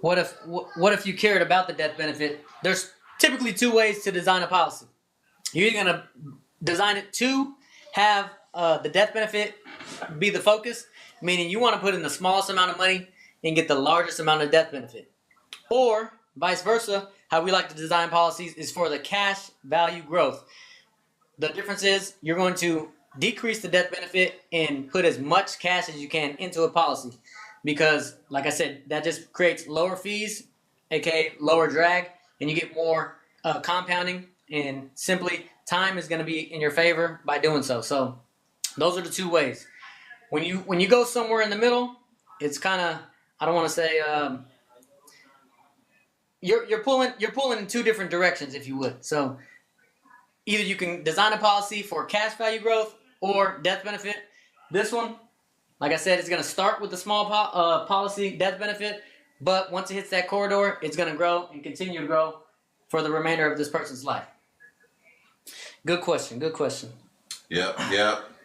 what if you cared about the death benefit? There's typically two ways to design a policy. You're either gonna design it to have the death benefit be the focus, meaning you want to put in the smallest amount of money and get the largest amount of death benefit, or vice versa. How we like to design policies is for the cash value growth. The difference is you're going to decrease the death benefit and put as much cash as you can into a policy, because, like I said, that just creates lower fees, aka lower drag, and you get more compounding. And simply, time is going to be in your favor by doing so. So, those are the two ways. When you go somewhere in the middle, it's kind of, I don't want to say you're pulling in two different directions, if you would. So either you can design a policy for cash value growth or death benefit. This one, like I said, it's going to start with the small policy death benefit, but once it hits that corridor, it's going to grow and continue to grow for the remainder of this person's life. Good question. Yep.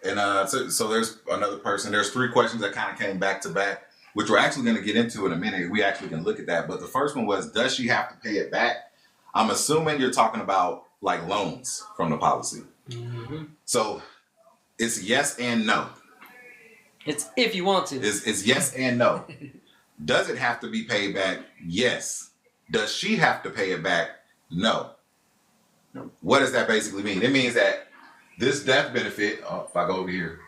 And so there's another person. There's three questions that kind of came back to back, which we're actually going to get into in a minute. We actually can look at that. But the first one was, does she have to pay it back? I'm assuming you're talking about like loans from the policy. Mm-hmm. So it's yes and no. It's if you want to. It's yes and no. Does it have to be paid back? Yes. Does she have to pay it back? No. What does that basically mean? It means that this death benefit, if I go over here,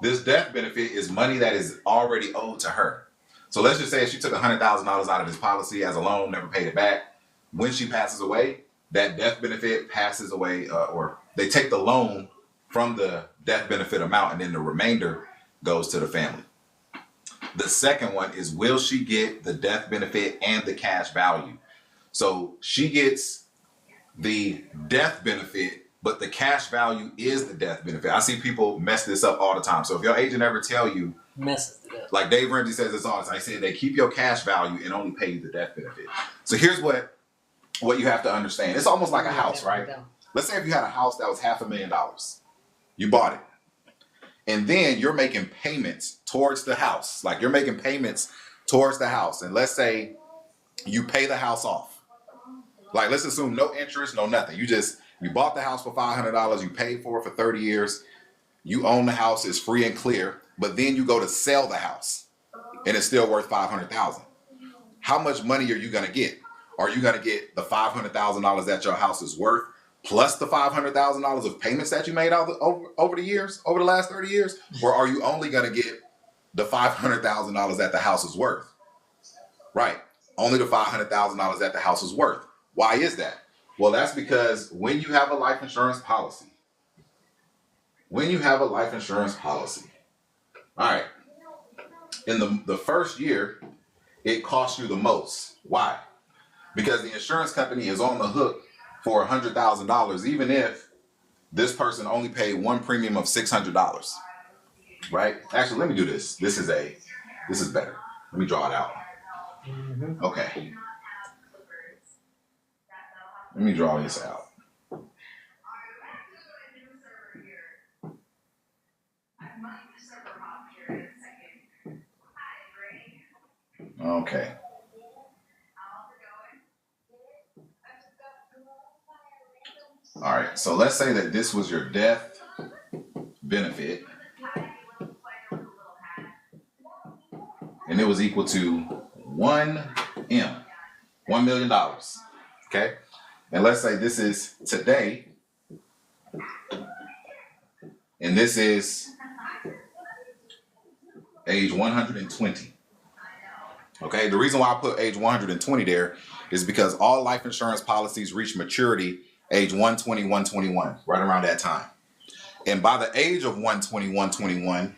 this death benefit is money that is already owed to her. So let's just say she took $100,000 out of this policy as a loan, never paid it back. When she passes away, that death benefit passes away, or they take the loan from the death benefit amount, and then the remainder goes to the family. The second one is, will she get the death benefit and the cash value? So she gets the death benefit, but the cash value is the death benefit. I see people mess this up all the time. So if your agent ever tell you, like Dave Ramsey says this all the time, I say they keep your cash value and only pay you the death benefit. So here's what you have to understand. It's almost like a house, right? Let's say if you had a house that was $500,000, you bought it, and then you're making payments towards the house. Like you're making payments towards the house, and let's say you pay the house off. Like, let's assume no interest, no nothing. You bought the house for $500. You paid for it for 30 years. You own the house. It's free and clear. But then you go to sell the house, and it's still worth $500,000. How much money are you going to get? Are you going to get the $500,000 that your house is worth, plus the $500,000 of payments that you made over the last 30 years? Or are you only going to get the $500,000 that the house is worth? Right. Only the $500,000 that the house is worth. Why is that? Well, that's because when you have a life insurance policy, all right, in the first year, it costs you the most. Why? Because the insurance company is on the hook for $100,000, even if this person only paid one premium of $600, right? Actually, let me do this. This is better. Let me draw it out. Mm-hmm. Okay. Let me draw this out. Okay. All right. So let's say that this was your death benefit, and it was equal to $1 million. Okay. And let's say this is today, and this is age 120. Okay, the reason why I put age 120 there is because all life insurance policies reach maturity age 120, 121, right around that time. And by the age of 120, 121,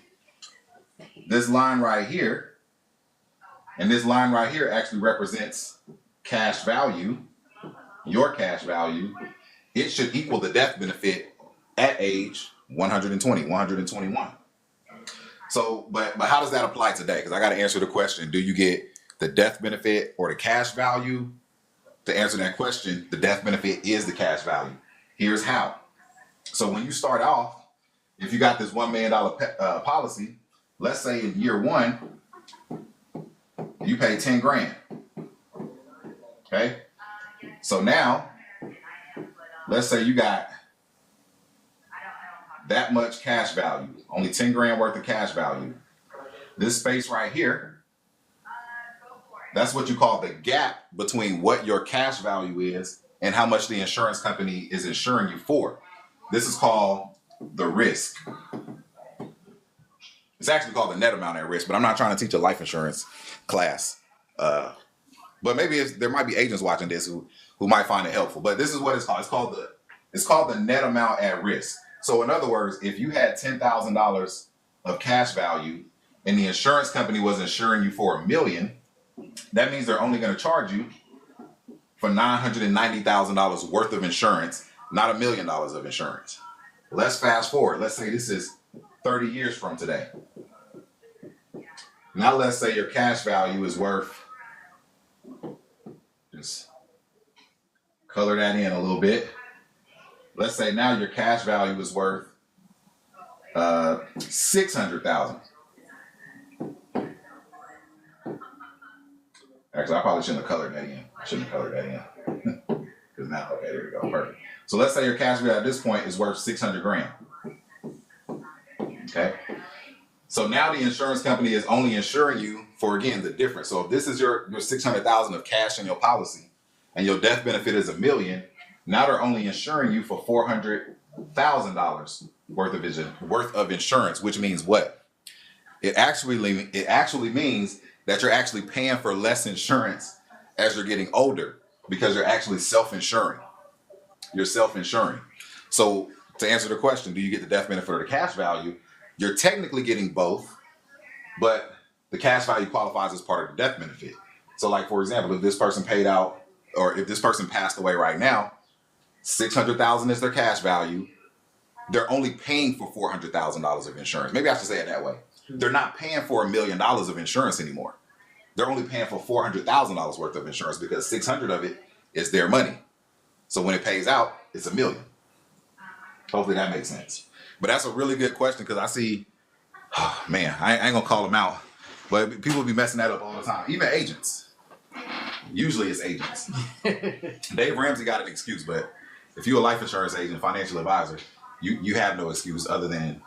this line right here, and this line right here actually represents cash value. Your cash value, it should equal the death benefit at age 120, 121. So, but how does that apply today? Because I got to answer the question, do you get the death benefit or the cash value, to answer that question, the death benefit is the cash value. Here's how. So when you start off, if you got this $1 million policy, let's say in year one, you pay 10 grand. Okay. So now, let's say you got that much cash value, only 10 grand worth of cash value. This space right here, that's what you call the gap between what your cash value is and how much the insurance company is insuring you for. This is called the risk. It's actually called the net amount at risk, but I'm not trying to teach a life insurance class. But maybe there might be agents watching this who might find it helpful. But this is what it's called. It's called the net amount at risk. So in other words, if you had $10,000 of cash value and the insurance company was insuring you for $1 million, that means they're only going to charge you for $990,000 worth of insurance, not $1 million of insurance. Let's fast forward. Let's say this is 30 years from today. Now let's say your cash value is worth, just color that in a little bit. Let's say now your cash value is worth $600,000. Actually, I probably shouldn't have colored that in. Because now, okay, there we go, perfect. So let's say your cash value at this point is worth 600 grand. Okay. So now the insurance company is only insuring you for, again, the difference. So if this is your 600,000 of cash in your policy and your death benefit is $1 million, now they're only insuring you for $400,000 worth of insurance, which means what? It actually means that you're actually paying for less insurance as you're getting older because you're actually self-insuring. You're self-insuring. So to answer the question, do you get the death benefit or the cash value? You're technically getting both, but the cash value qualifies as part of the death benefit. So like, for example, if this person paid out, or if this person passed away right now, $600,000 is their cash value. They're only paying for $400,000 of insurance. Maybe I should say it that way. They're not paying for $1 million of insurance anymore. They're only paying for $400,000 worth of insurance because 600 of it is their money. So when it pays out, it's $1 million. Hopefully that makes sense. But that's a really good question because I see, oh man, I ain't gonna call them out, but people be messing that up all the time. Even agents. Usually it's agents. Dave Ramsey got an excuse, but if you're a life insurance agent, financial advisor, you have no excuse other than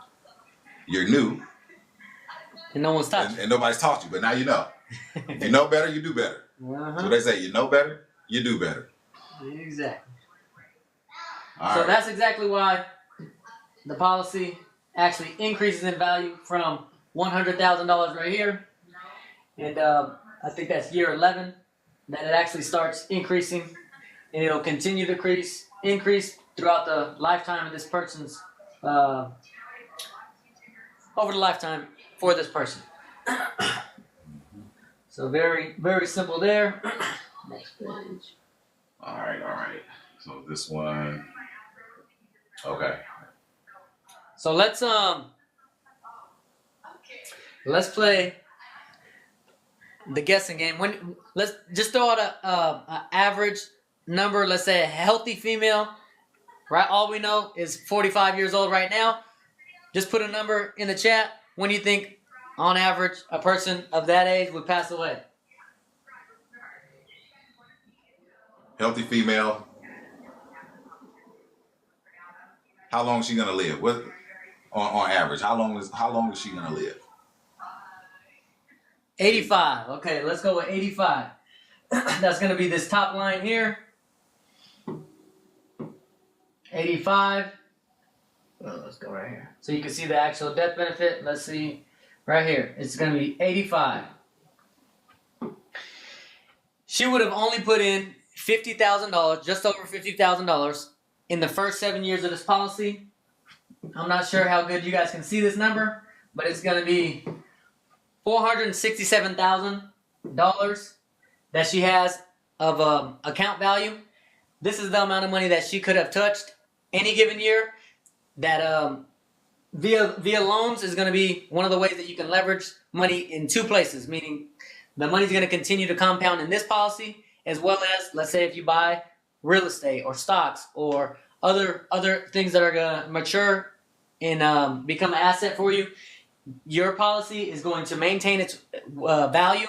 you're new. And no one's taught you. And nobody's taught you, but now you know. If you know better, you do better. So they say, you know better, you do better. Exactly. All so right. That's exactly why the policy actually increases in value from $100,000 right here. And I think that's year 11 that it actually starts increasing. And it'll continue to increase throughout the lifetime of this person's, over the lifetime for this person. So very, very simple there. Next page. All right. So this one, okay. So let's play the guessing game. Let's just throw out a average number. Let's say a healthy female, right? All we know is 45 years old right now. Just put a number in the chat when you think, on average, a person of that age would pass away. Healthy female. How long is she gonna live? What on average? How long is she gonna live? 85. Okay, let's go with 85. That's gonna be this top line here. 85. Well, let's go right here. So you can see the actual death benefit. Let's see right here. It's going to be 85. She would have only put in $50,000, just over $50,000 in the first 7 years of this policy. I'm not sure how good you guys can see this number, but it's going to be $467,000 that she has of account value. This is the amount of money that she could have touched any given year. That via loans is going to be one of the ways that you can leverage money in two places, meaning the money's going to continue to compound in this policy, as well as, let's say, if you buy real estate or stocks or other things that are going to mature and become an asset for you, your policy is going to maintain its value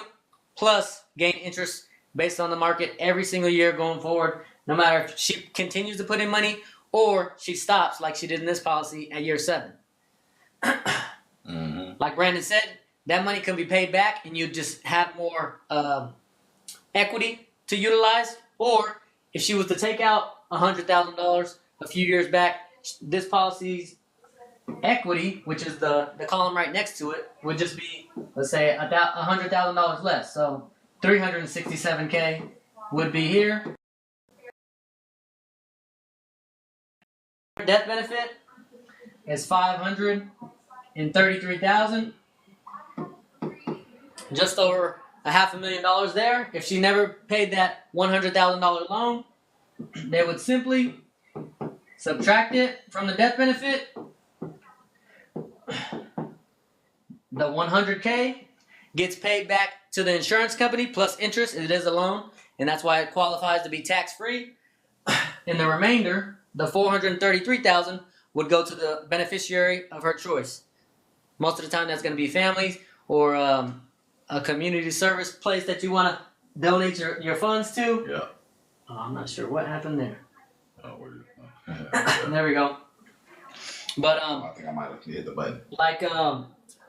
plus gain interest based on the market every single year going forward, no matter if she continues to put in money or she stops like she did in this policy at year 7. Like Brandon said, that money can be paid back and you just have more equity to utilize. Or if she was to take out $100,000 a few years back, this policy's equity, which is the column right next to it, would just be, let's say, $100,000 less. So $367K would be here. Death benefit is $533,000, just over $500,000 there. If she never paid that $100,000 loan, they would simply subtract it from the death benefit. The $100K gets paid back to the insurance company plus interest. It is a loan, and that's why it qualifies to be tax-free. And the remainder, the $433,000, would go to the beneficiary of her choice. Most of the time, that's going to be families or a community service place that you want to donate your funds to. Yeah. Oh, I'm not sure what happened there. Oh, There we go. But I think I might have hit the button.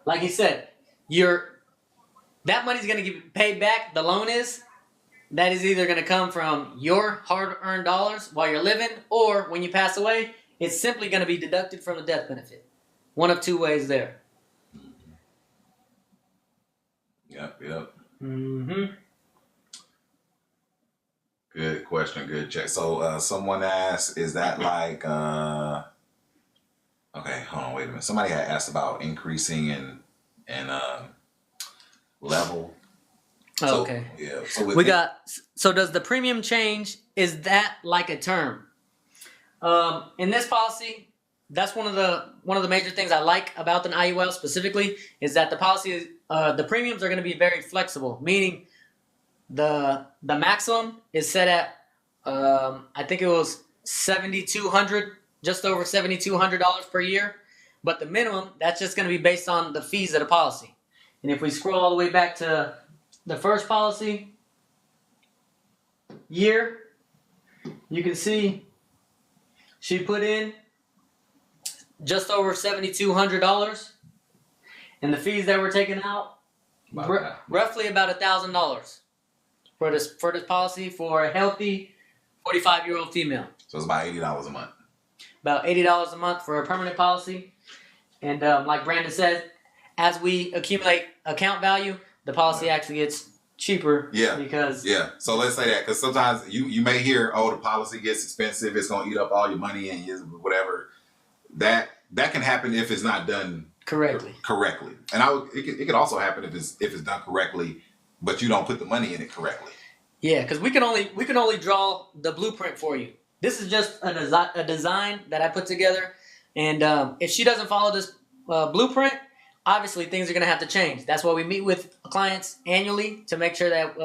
Like he said, that money's going to get paid back. The loan is. That is either going to come from your hard-earned dollars while you're living, or when you pass away, it's simply going to be deducted from the death benefit. One of two ways there. Yep. Good question, good check. So someone asked, is that like okay, hold on, wait a minute. Somebody had asked about increasing and level. Oh, okay. Yeah. So does the premium change? Is that like a term? In this policy, that's one of the major things I like about the IUL specifically is that the policy, the premiums are going to be very flexible. Meaning, the maximum is set at I think it was $7,200, just over $7,200 per year. But the minimum, that's just going to be based on the fees of the policy. And if we scroll all the way back to the first policy year, you can see she put in just over $7,200, and the fees that were taken out roughly about $1,000 for this policy for a healthy 45-year-old female. So it's about $80 a month. About $80 a month for a permanent policy, and like Brandon said, as we accumulate account value, the policy actually gets cheaper. Yeah. Because so let's say that, because sometimes you may hear, oh, the policy gets expensive, it's going to eat up all your money and whatever. That can happen if it's not done correctly. And it could also happen if it's done correctly, but you don't put the money in it correctly. Yeah, because we can only draw the blueprint for you. This is just a design that I put together, and if she doesn't follow this blueprint, obviously things are going to have to change. That's why we meet with clients annually to make sure that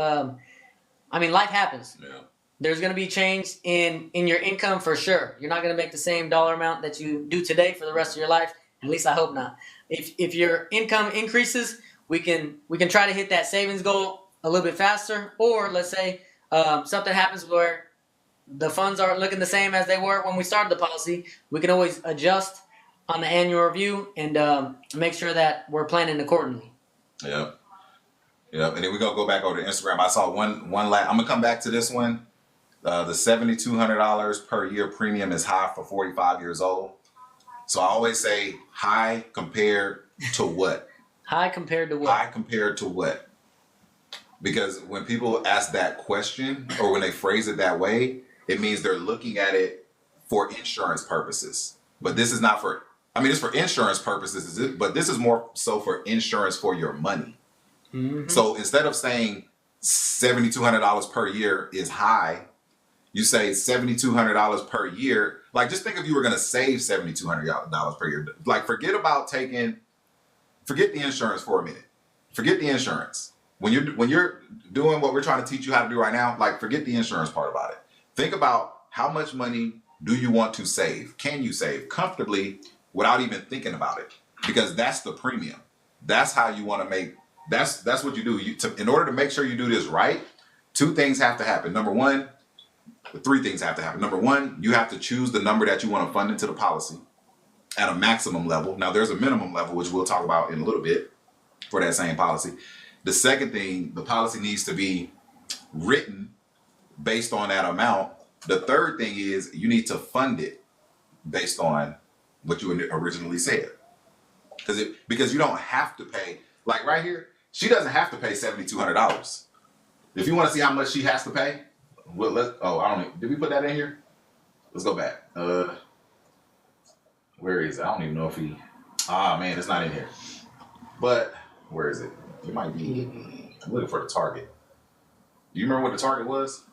life happens. Yeah. There's going to be change in your income for sure. You're not going to make the same dollar amount that you do today for the rest of your life. At least I hope not. If your income increases, we can try to hit that savings goal a little bit faster. Or let's say something happens where the funds aren't looking the same as they were when we started the policy. We can always adjust on the annual review and make sure that we're planning accordingly. Yep. And then we're going to go back over to Instagram. I saw one last. I'm going to come back to this one. The $7,200 per year premium is high for 45 years old. So I always say high compared to what? High compared to what? High compared to what? Because when people ask that question or when they phrase it that way, it means they're looking at it for insurance purposes. But this is not for, it's for insurance purposes, but this is more so for insurance for your money. Mm-hmm. So instead of saying $7,200 per year is high, you say $7,200 per year. Like, just think if you were going to save $7,200 per year. Like, forget the insurance for a minute. Forget the insurance. when you're doing what we're trying to teach you how to do right now, like forget the insurance part about it. Think about how much money do you want to save? Can you save comfortably without even thinking about it? Because that's the premium. That's how you want to make. That's what you do. In order to make sure you do this right, two things have to happen. Three things have to happen. Number one, you have to choose the number that you want to fund into the policy at a maximum level. Now, there's a minimum level, which we'll talk about in a little bit for that same policy. The second thing, the policy needs to be written based on that amount. The third thing is you need to fund it based on what you originally said. Because you don't have to pay, like right here, she doesn't have to pay $7,200. If you want to see how much she has to pay, well, I don't know. Did we put that in here? Let's go back. Where is it? I don't even know if man, it's not in here. But where is it? It might be. I'm looking for the target. Do you remember what the target was?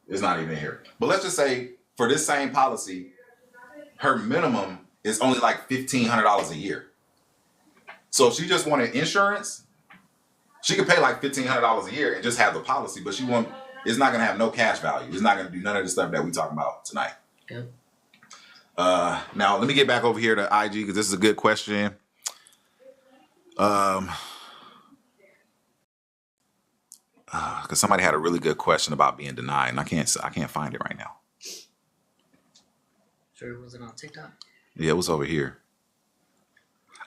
It's not even in here. But let's just say for this same policy, her minimum is only like $1,500 a year. So if she just wanted insurance, she could pay like $1,500 a year and just have the policy, but it's not going to have no cash value. It's not going to do none of the stuff that we talking about tonight. Yep. Now let me get back over here to IG because this is a good question. Because somebody had a really good question about being denied, and I can't find it right now. Sure, was it on TikTok? Yeah, it was over here.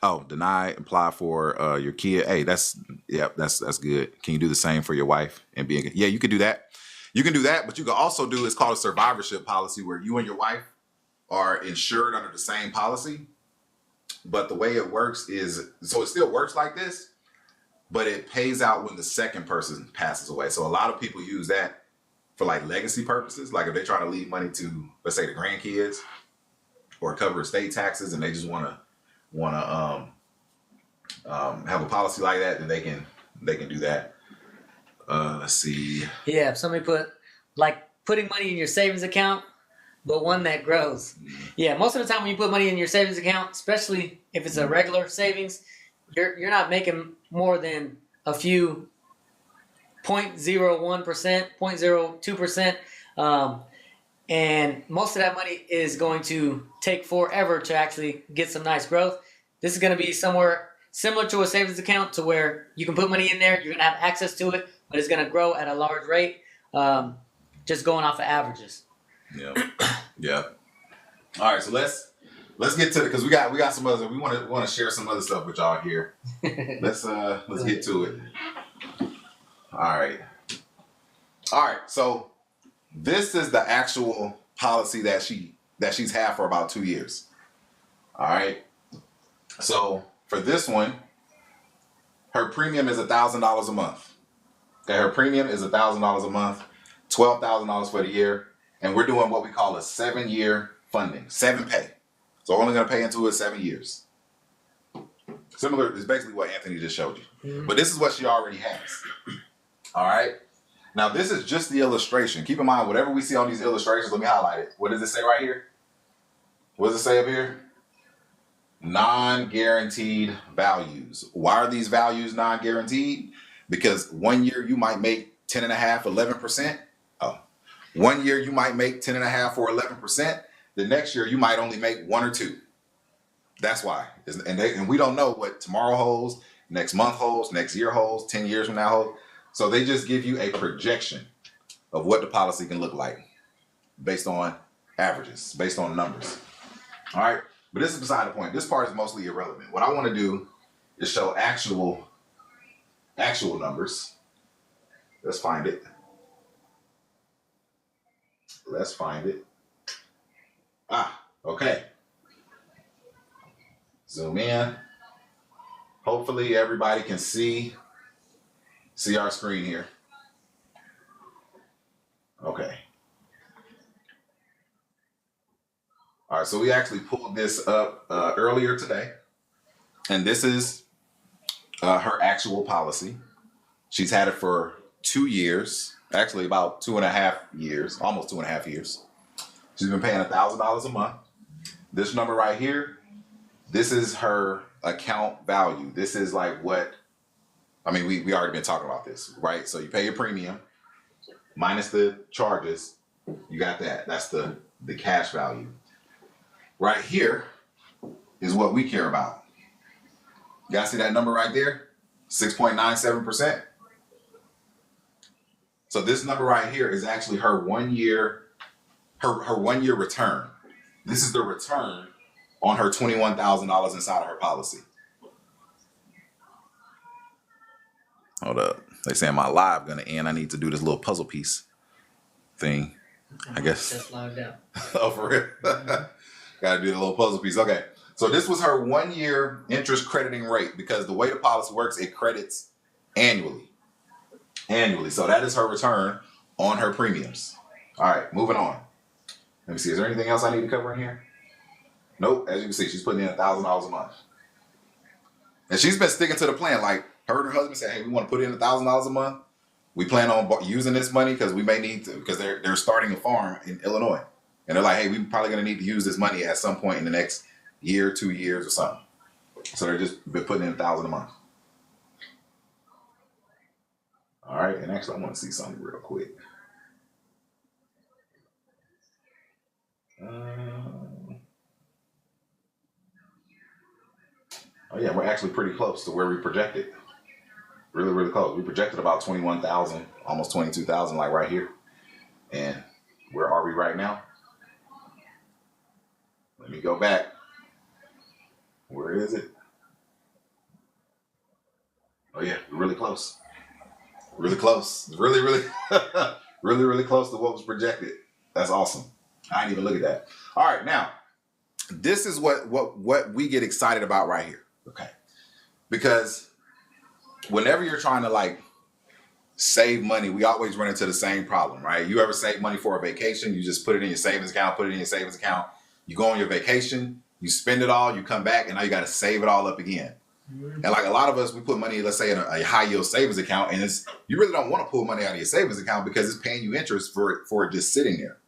Oh, deny, apply for your kid. Hey, that's good. Can you do the same for your wife and being? Yeah, you could do that. You can do that, but you can also do it's called a survivorship policy where you and your wife are insured under the same policy. But the way it works is, so it still works like this, but it pays out when the second person passes away. So a lot of people use that for like legacy purposes. Like if they're trying to leave money to, let's say, the grandkids or cover estate taxes, and they just want to have a policy like that, then they can do that. Let's see. Yeah, if somebody putting money in your savings account, but one that grows. Yeah, most of the time when you put money in your savings account, especially if it's a regular savings, you're not making more than a few 0.01%, 0.02%. And most of that money is going to take forever to actually get some nice growth. This is going to be somewhere similar to a savings account to where you can put money in there, you're going to have access to it, but it's going to grow at a large rate, just going off of averages. Yeah. All right, so let's get to it because we got some other. We want to share some other stuff with y'all here. Let's get to it. All right. So this is the actual policy that she's had for about 2 years. All right. So for this one, her premium is $1,000 a month. Okay, her premium is $1,000 a month, $12,000 for the year, and we're doing what we call a 7-year funding, 7 pay. So we're only going to pay into it 7 years. Similar is basically what Anthony just showed you, but this is what she already has. All right. Now this is just the illustration. Keep in mind, whatever we see on these illustrations, let me highlight it. What does it say right here? What does it say up here? Non-guaranteed values. Why are these values non-guaranteed? Because 1 year you might make 10.5%, 11%. Oh, 1 year you might make 10.5% or 11%. The next year you might only make 1 or 2. That's why. And we don't know what tomorrow holds, next month holds, next year holds, 10 years from now holds. So they just give you a projection of what the policy can look like based on averages, based on numbers. All right. But this is beside the point. This part is mostly irrelevant. What I want to do is show actual numbers. Let's find it. Okay. Zoom in. Hopefully everybody can see our screen here. Okay. All right, so we actually pulled this up earlier today, and this is her actual policy. She's had it for 2 years, actually about 2.5 years, almost 2.5 years. She's been paying $1,000 a month. This number right here, this is her account value. This is like what I mean, we already been talking about this, right? So you pay your premium minus the charges. You got that. That's the cash value. Right here is what we care about. You guys see that number right there? 6.97%. So this number right here is actually her 1 year, her 1 year return. This is the return on her $21,000 inside of her policy. Hold up. They saying my live gonna end. I need to do this little puzzle piece thing. I guess. Just logged out. Oh, for real? Gotta do the little puzzle piece. Okay. So this was her 1 year interest crediting rate, because the way the policy works, it credits annually. So that is her return on her premiums. All right, moving on. Let me see. Is there anything else I need to cover in here? Nope. As you can see, she's putting in $1,000 a month. And she's been sticking to the plan. Like, her and her husband said, hey, we want to put in $1,000 a month. We plan on using this money because we may need to, because they're starting a farm in Illinois. And they're like, hey, we're probably going to need to use this money at some point in the next year, 2 years or something. So they're just been putting in $1,000 a month. All right. And actually, I want to see something real quick. Oh yeah, we're actually pretty close to where we projected. Really, really close. We projected about 21,000, almost 22,000, like right here. And where are we right now? Let me go back. Where is it? Oh yeah, we're really close. Really close. Really, really, really, really close to what was projected. That's awesome. I didn't even look at that. All right, now, this is what we get excited about right here. Okay. Because whenever you're trying to like save money, we always run into the same problem, right? You ever save money for a vacation? You just put it in your savings account, You go on your vacation, you spend it all, you come back, and now you got to save it all up again. And like a lot of us, we put money, let's say, in a high yield savings account, and you really don't want to pull money out of your savings account because it's paying you interest for it just sitting there,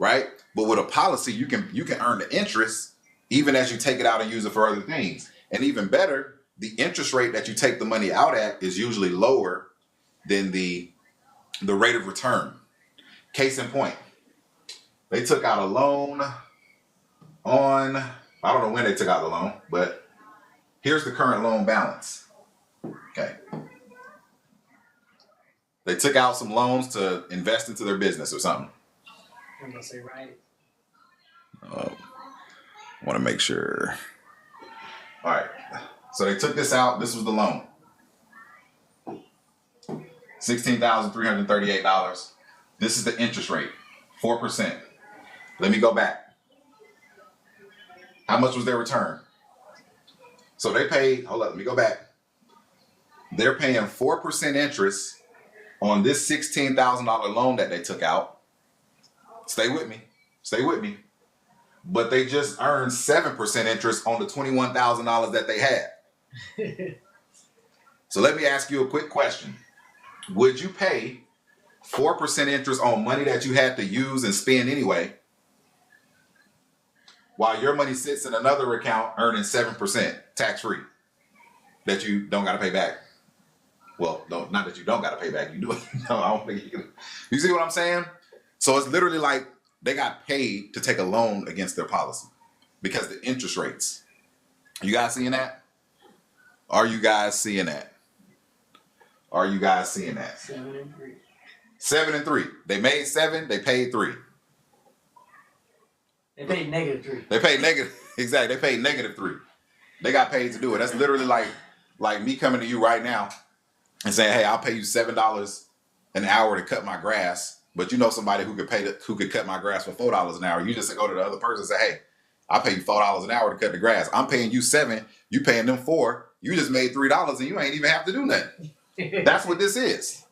right? But with a policy, you can earn the interest even as you take it out and use it for other things. And even better, the interest rate that you take the money out at is usually lower than the rate of return. Case in point, they took out a loan on, I don't know when they took out the loan, but here's the current loan balance. Okay. They took out some loans to invest into their business or something. I'm gonna say right. I want to make sure. All right. So they took this out. This was the loan. $16,338. This is the interest rate, 4%. Let me go back. How much was their return? So they paid, hold up, let me go back. They're paying 4% interest on this $16,000 loan that they took out. Stay with me. But they just earned 7% interest on the $21,000 that they had. So let me ask you a quick question. Would you pay 4% interest on money that you had to use and spend anyway, while your money sits in another account earning 7% tax-free that you don't got to pay back? Well, no, not that you don't got to pay back. You do it. No, I don't think you can. You see what I'm saying? So it's literally like they got paid to take a loan against their policy because the interest rates. You guys seeing that? Are you guys seeing that? 7 and 3. 7 and 3. They made 7. They paid 3. They paid -3. They paid negative. Exactly. They paid -3. They got paid to do it. That's literally like me coming to you right now and saying, "Hey, I'll pay you $7 an hour to cut my grass." But you know somebody who could cut my grass for $4 an hour. You just go to the other person and say, "Hey, I'll pay you $4 an hour to cut the grass. I'm paying you 7. You paying them 4. You just made $3 and you ain't even have to do nothing." That's what this is.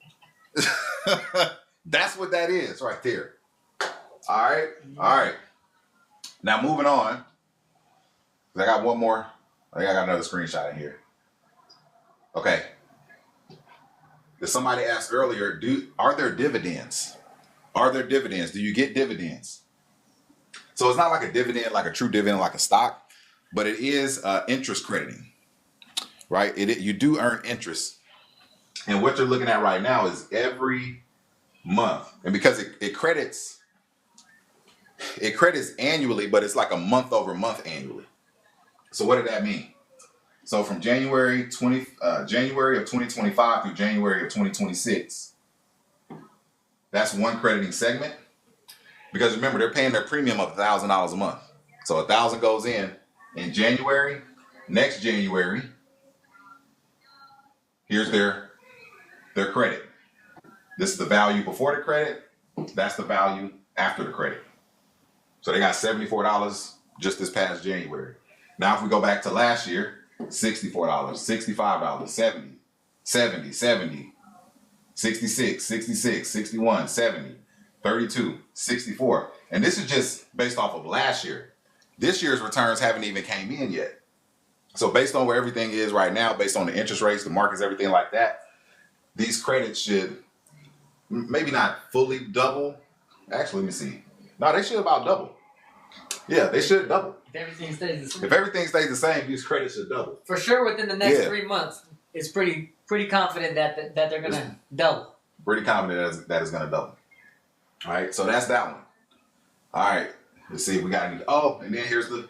That's what that is right there. All right. Now moving on. I got one more. I think I got another screenshot in here. Okay. Somebody asked earlier, are there dividends? Do you get dividends? So it's not like a dividend, like a true dividend, like a stock, but it is interest crediting, right? You do earn interest And what you're looking at right now is every month. And because it credits annually, but it's like a month over month annually. So what did that mean? So from January of 2025 through January of 2026, that's one crediting segment. Because remember, they're paying their premium of $1,000 a month. So $1,000 goes in January. Next January, here's their credit. This is the value before the credit. That's the value after the credit. So they got $74 just this past January. Now if we go back to last year, $64, $65, 70, 66, 66, 61, 70, 32, 64. And this is just based off of last year. This year's returns haven't even came in yet. So based on where everything is right now, based on the interest rates, the markets, everything like that, these credits should maybe not fully double. Actually, let me see. No, they should about double. Yeah, they should double. If everything stays the same. If everything stays the same, these credits should double. For sure, within the next 3 months, it's pretty confident that they're gonna double. Pretty confident that it's gonna double. All right, so that's that one. All right, let's see if we got any. Oh, and then here's the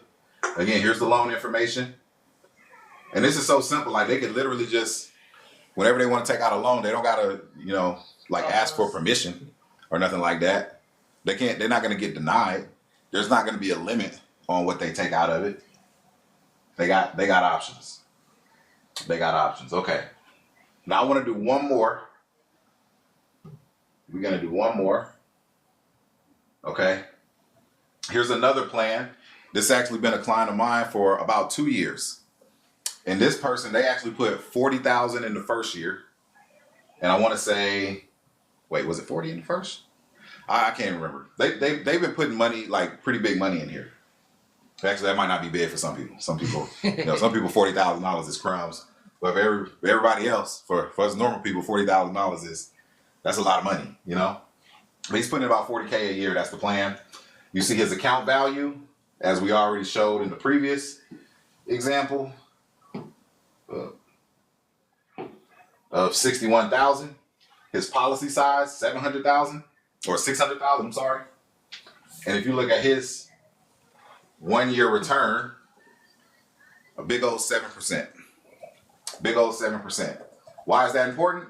loan information. And this is so simple. Like they could literally just, whenever they want to take out a loan, they don't gotta, ask for permission or nothing like that. They're not gonna get denied. There's not gonna be a limit on what they take out of it. They got options. They got options. Okay. Now I want to do one more. We're gonna do one more. Okay. Here's another plan. This has actually been a client of mine for about 2 years. And this person, they actually put $40,000 in the first year. And I want to say, wait, was it 40 in the first? I can't remember. They've been putting money, like pretty big money in here. Actually, that might not be big for some people. Some people, $40,000 is crumbs. But for everybody else, for us normal people, $40,000 that's a lot of money, But he's putting in about $40K a year. That's the plan. You see his account value, as we already showed in the previous example, of $61,000. His policy size, $700,000 or $600,000. I'm sorry. And if you look at his 1 year return, a big old 7%. Big old 7%. Why is that important?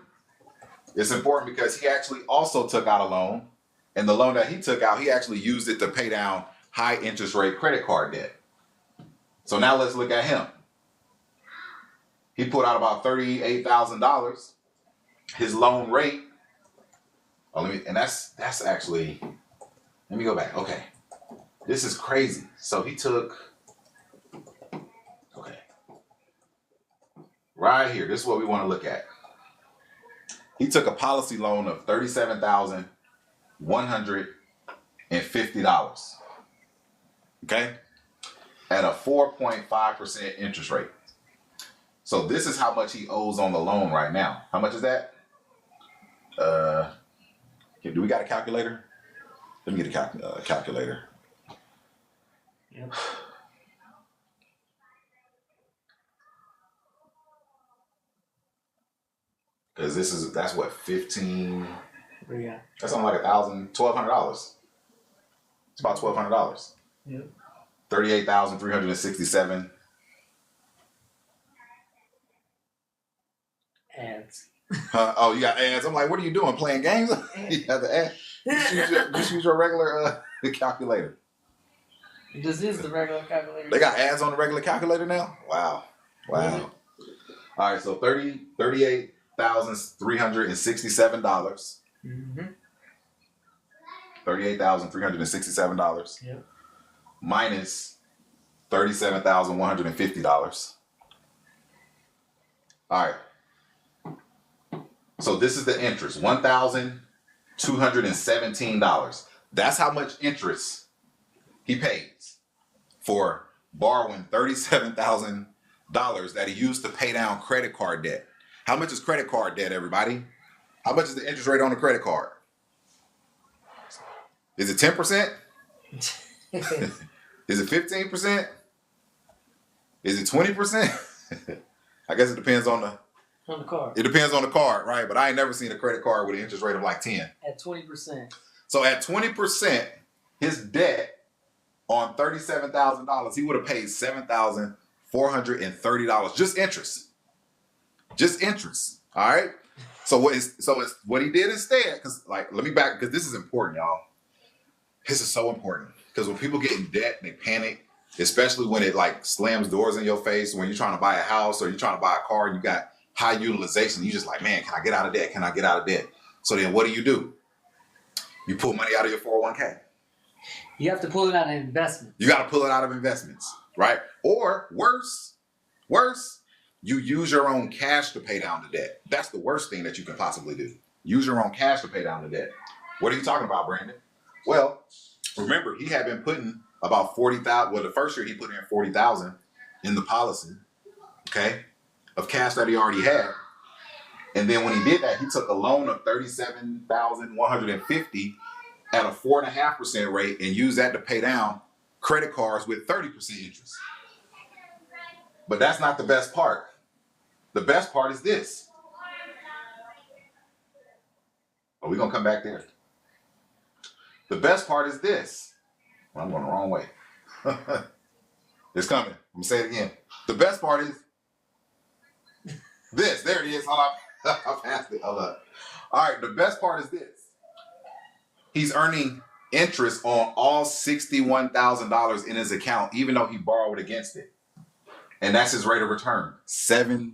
It's important because he actually also took out a loan, and the loan that he took out, he actually used it to pay down high interest rate credit card debt. So now let's look at him. He put out about $38,000. His loan rate, that's actually, let me go back. Okay. This is crazy. So he took, right here, this is what we want to look at. He took a policy loan of $37,150. Okay? At a 4.5% interest rate. So this is how much he owes on the loan right now. How much is that? Do we got a calculator? Let me get a calculator. Yep. Because that's what, 15? What do you got? That's something like $1,200. It's about $1,200. Yep. 38,367. Ads. Oh, you got ads. I'm like, what are you doing? Playing games? You have the ad. Just use your regular calculator. This is the regular calculator. They got ads on the regular calculator now? Wow. All right, so $38,367. Mm-hmm. $38,367. Yep. Minus $37,150. All right. So this is the interest, $1,217. That's how much interest he pays for borrowing $37,000 that he used to pay down credit card debt. How much is credit card debt, everybody? How much is the interest rate on the credit card? Is it 10%? Is it 15%? Is it 20%? I guess it depends on On the card. It depends on the card, right? But I ain't never seen a credit card with an interest rate of like 10. At 20%. So at 20%, his debt on $37,000, he would have paid $7,430 just interest. Just interest. All right. So what he did instead, because like let me back because this is important, y'all. This is so important because when people get in debt, they panic, especially when it like slams doors in your face. When you're trying to buy a house or you're trying to buy a car, and you got high utilization. You just like, man, can I get out of debt? Can I get out of debt? So then what do? You pull money out of your 401k. You have to pull it out of investments. You got to pull it out of investments, right? Or worse, you use your own cash to pay down the debt. That's the worst thing that you can possibly do. Use your own cash to pay down the debt. What are you talking about, Brandon? Well, remember, he had been putting about $40,000. Well, the first year he put in $40,000 in the policy, okay, of cash that he already had. And then when he did that, he took a loan of $37,150 at a 4.5% rate and used that to pay down credit cards with 30% interest. But that's not the best part. The best part is this. Are we going to come back there? The best part is this. Well, I'm going the wrong way. It's coming. I'm going to say it again. The best part is this. There it is. I passed it. Hold up. All right. The best part is this. He's earning interest on all $61,000 in his account, even though he borrowed against it. And that's his rate of return, 7%.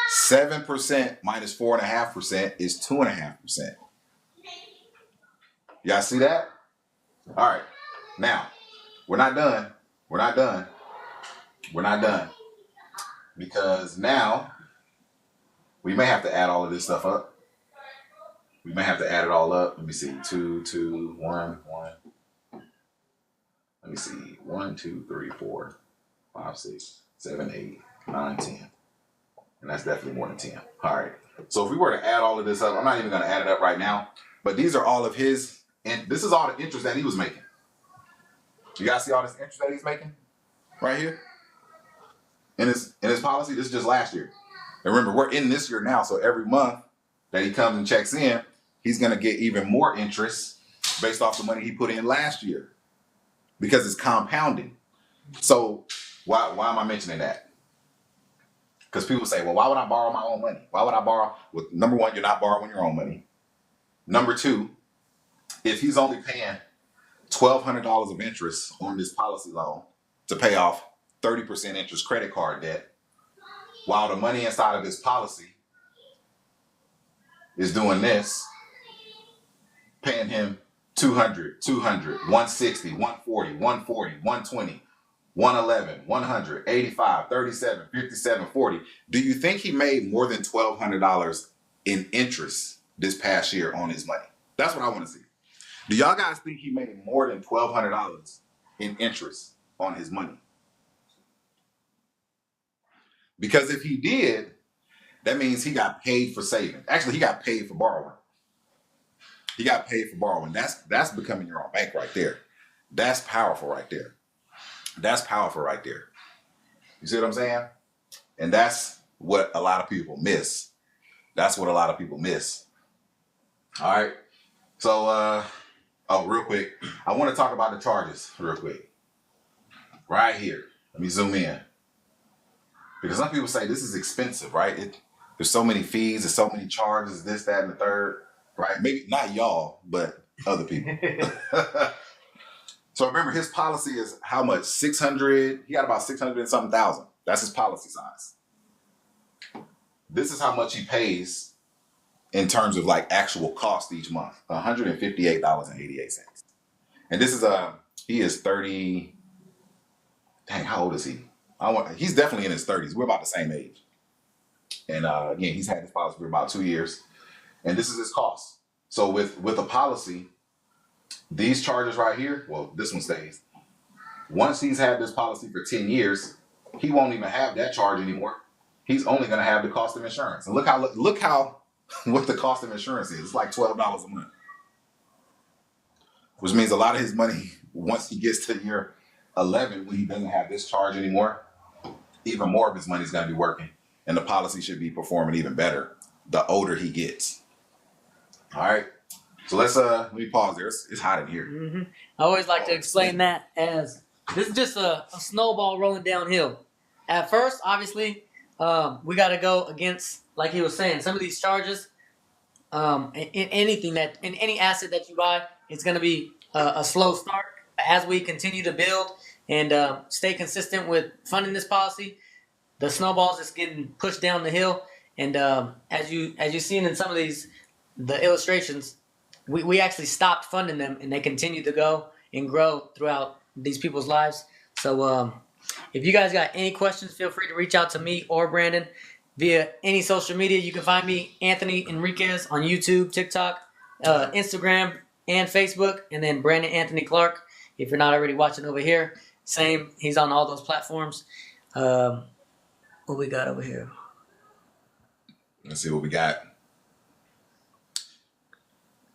7% minus 4.5% is 2.5%. Y'all see that? All right. Now, we're not done. Because now we may have to add all of this stuff up. We may have to add it all up. Let me see. 2, 2, 1, 1. Let me see. 1, 2, 3, 4, 5, 6, 7, 8, 9, 10. And that's definitely more than 10. All right. So if we were to add all of this up, I'm not even going to add it up right now. But these are all of his, and this is all the interest that he was making. You guys see all this interest that he's making right here? In his policy, this is just last year. And remember, we're in this year now, so every month that he comes and checks in, he's going to get even more interest based off the money he put in last year because it's compounding. So why am I mentioning that? Because people say, well, why would I borrow my own money? Why would I borrow? Well, number one, you're not borrowing your own money. Number two, if he's only paying $1,200 of interest on this policy loan to pay off 30% interest credit card debt, while the money inside of his policy is doing this, paying him 200, 160, 140, 140, 120, 111, 100, 85, 37, 57, 40. Do you think he made more than $1,200 in interest this past year on his money? That's what I want to see. Do y'all guys think he made more than $1,200 in interest on his money? Because if he did, that means he got paid for saving. Actually, he got paid for borrowing. He got paid for borrowing. That's becoming your own bank right there. That's powerful right there. That's powerful right there. You see what I'm saying? And that's what a lot of people miss. That's what a lot of people miss. All right. So, real quick, I want to talk about the charges real quick. Right here. Let me zoom in. Because some people say this is expensive, right? There's so many fees, there's so many charges, this, that, and the third, right? Maybe not y'all, but other people. So remember, his policy is how much? 600. He got about 600 and something thousand. That's his policy size. This is how much he pays in terms of like actual cost each month. $158.88. And this is he is 30. Dang, how old is he? He's definitely in his 30s. We're about the same age. And again, he's had this policy for about 2 years. And this is his cost. So with a policy, these charges right here, well, this one stays. Once he's had this policy for 10 years, he won't even have that charge anymore. He's only going to have the cost of insurance. And look how what the cost of insurance is. It's like $12 a month. Which means a lot of his money, once he gets to year 11, when he doesn't have this charge anymore, even more of his money is going to be working and the policy should be performing even better the older he gets. All right. So let me pause there. It's hot in here. Mm-hmm. I always like to explain that as this is just a snowball rolling downhill. At first, obviously, we got to go against, like he was saying, some of these charges. In any asset that you buy, it's going to be a slow start. As we continue to build and stay consistent with funding this policy, the snowball's just getting pushed down the hill. And as you've seen in some of the illustrations, we actually stopped funding them, and they continue to go and grow throughout these people's lives. So if you guys got any questions, feel free to reach out to me or Brandon via any social media. You can find me, Anthony Enriquez, on YouTube, TikTok, Instagram, and Facebook, and then Brandon Anthony Clark. If you're not already watching over here, same. He's on all those platforms. What we got over here? Let's see what we got.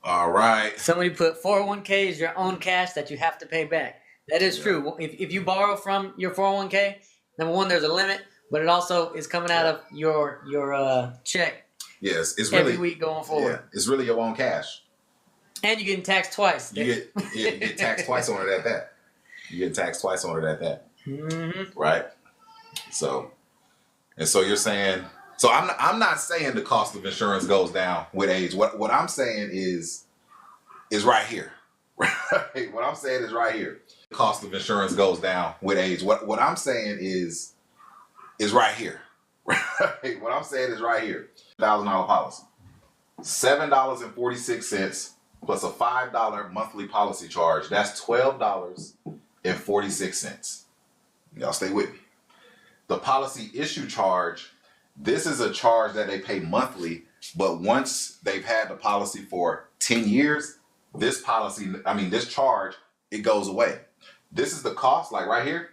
All right. Somebody put 401k is your own cash that you have to pay back. That is true. If you borrow from your 401k, number one, there's a limit, but it also is coming out of your check. Yes, it's every really week going forward. Yeah, it's really your own cash. And you're getting taxed twice. You get taxed twice on it at that. You get taxed twice on it at that. Mm-hmm. Right. So you're saying. So I'm not saying the cost of insurance goes down with age. What I'm saying is right here. Right? What I'm saying is right here. The cost of insurance goes down with age. What I'm saying is right here. Right? What I'm saying is right here. $1,000 policy. $7.46 plus a $5 monthly policy charge. That's $12.46. Y'all stay with me. The policy issue charge. This is a charge that they pay monthly, but once they've had the policy for 10 years, this charge, it goes away. This is the cost, like right here.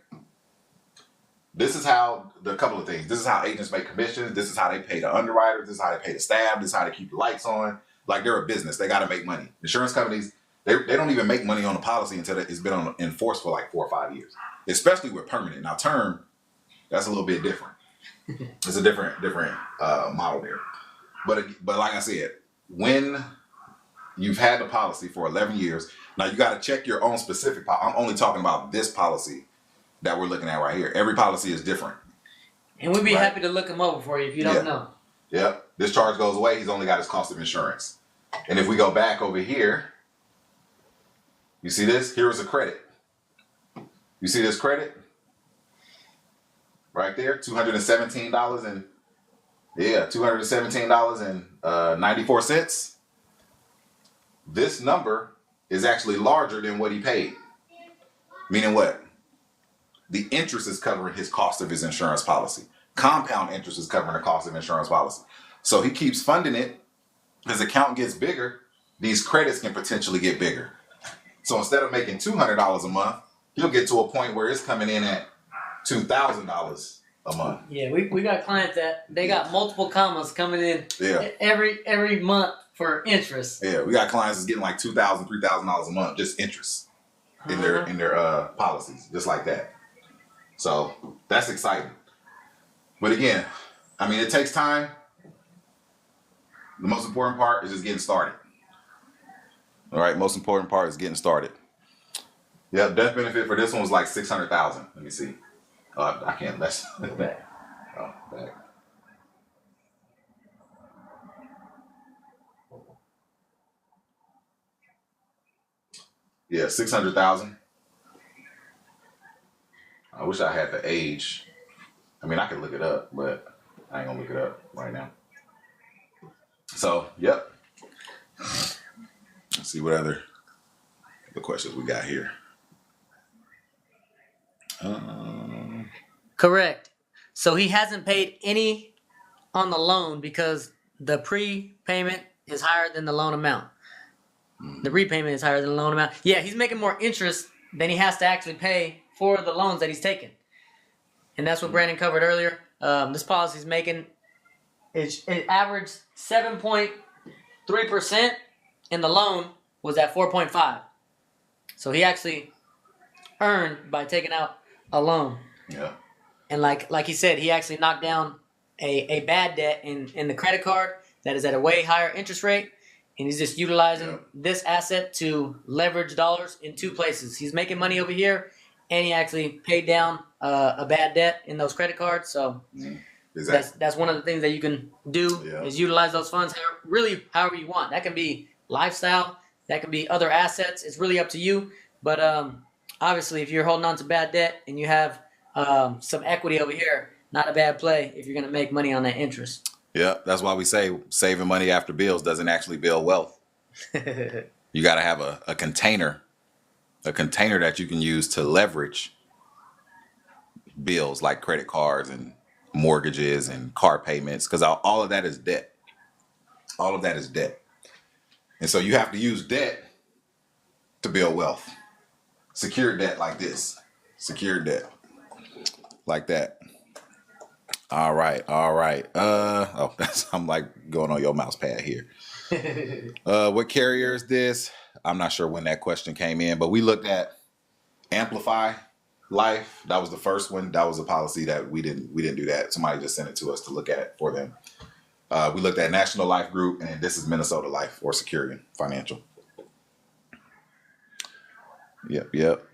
This is how, a couple of things. This is how agents make commissions. This is how they pay the underwriters. This is how they pay the staff. This is how they keep the lights on. Like they're a business. They got to make money. Insurance companies, they don't even make money on the policy until it's been in force for like 4 or 5 years, especially with permanent. Now term, that's a little bit different. It's a different model there. But like I said, when you've had the policy for 11 years, now you got to check your own specific policy. I'm only talking about this policy that we're looking at right here. Every policy is different. And we'd be happy to look them over for you if you don't know. Yep. This charge goes away. He's only got his cost of insurance. And if we go back over here, you see this? Here is a credit. You see this credit? Right there, $217.94. This number is actually larger than what he paid. Meaning what? The interest is covering his cost of his insurance policy. Compound interest is covering the cost of insurance policy. So he keeps funding it. His account gets bigger. These credits can potentially get bigger. So instead of making $200 a month, he'll get to a point where it's coming in at $2,000 a month. Yeah, we got clients that they got multiple commas coming in every month for interest. Yeah, we got clients that's getting like $2,000, $3,000 a month just interest in their policies, just like that. So that's exciting. But again, I mean, it takes time. The most important part is just getting started. All right, most important part is getting started. Yep, death benefit for this one was like $600,000. Let me see. I can't. Let's back. Oh, back. Yeah, 600,000. I wish I had the age. I mean, I could look it up, but I ain't gonna look it up right now. So, yep. Let's see what other questions we got here. Correct. So he hasn't paid any on the loan because the prepayment is higher than the loan amount. The repayment is higher than the loan amount. Yeah, he's making more interest than he has to actually pay for the loans that he's taken. And that's what Brandon covered earlier. This policy is making, it averaged 7.3%, and the loan was at 4.5. So he actually earned by taking out a loan. Yeah. And like he said, he actually knocked down a bad debt in the credit card that is at a way higher interest rate, and he's just utilizing this asset to leverage dollars in two places. He's making money over here, and he actually paid down a bad debt in those credit cards. So that's one of the things that you can do is utilize those funds however you want. That can be lifestyle, that can be other assets. It's really up to you. But obviously, if you're holding on to bad debt and you have some equity over here, not a bad play if you're going to make money on that interest. Yeah, that's why we say saving money after bills doesn't actually build wealth. You got to have a container that you can use to leverage bills like credit cards and mortgages and car payments, because all of that is debt. All of that is debt. And so you have to use debt to build wealth. Secure debt like this. Secure debt like that. All right. I'm like going on your mouse pad here. What carrier is this? I'm not sure when that question came in, but we looked at Amplify Life. That was the first one. That was a policy that we didn't do that. Somebody just sent it to us to look at it for them. We looked at National Life Group, and this is Minnesota Life or Securian Financial. Yep.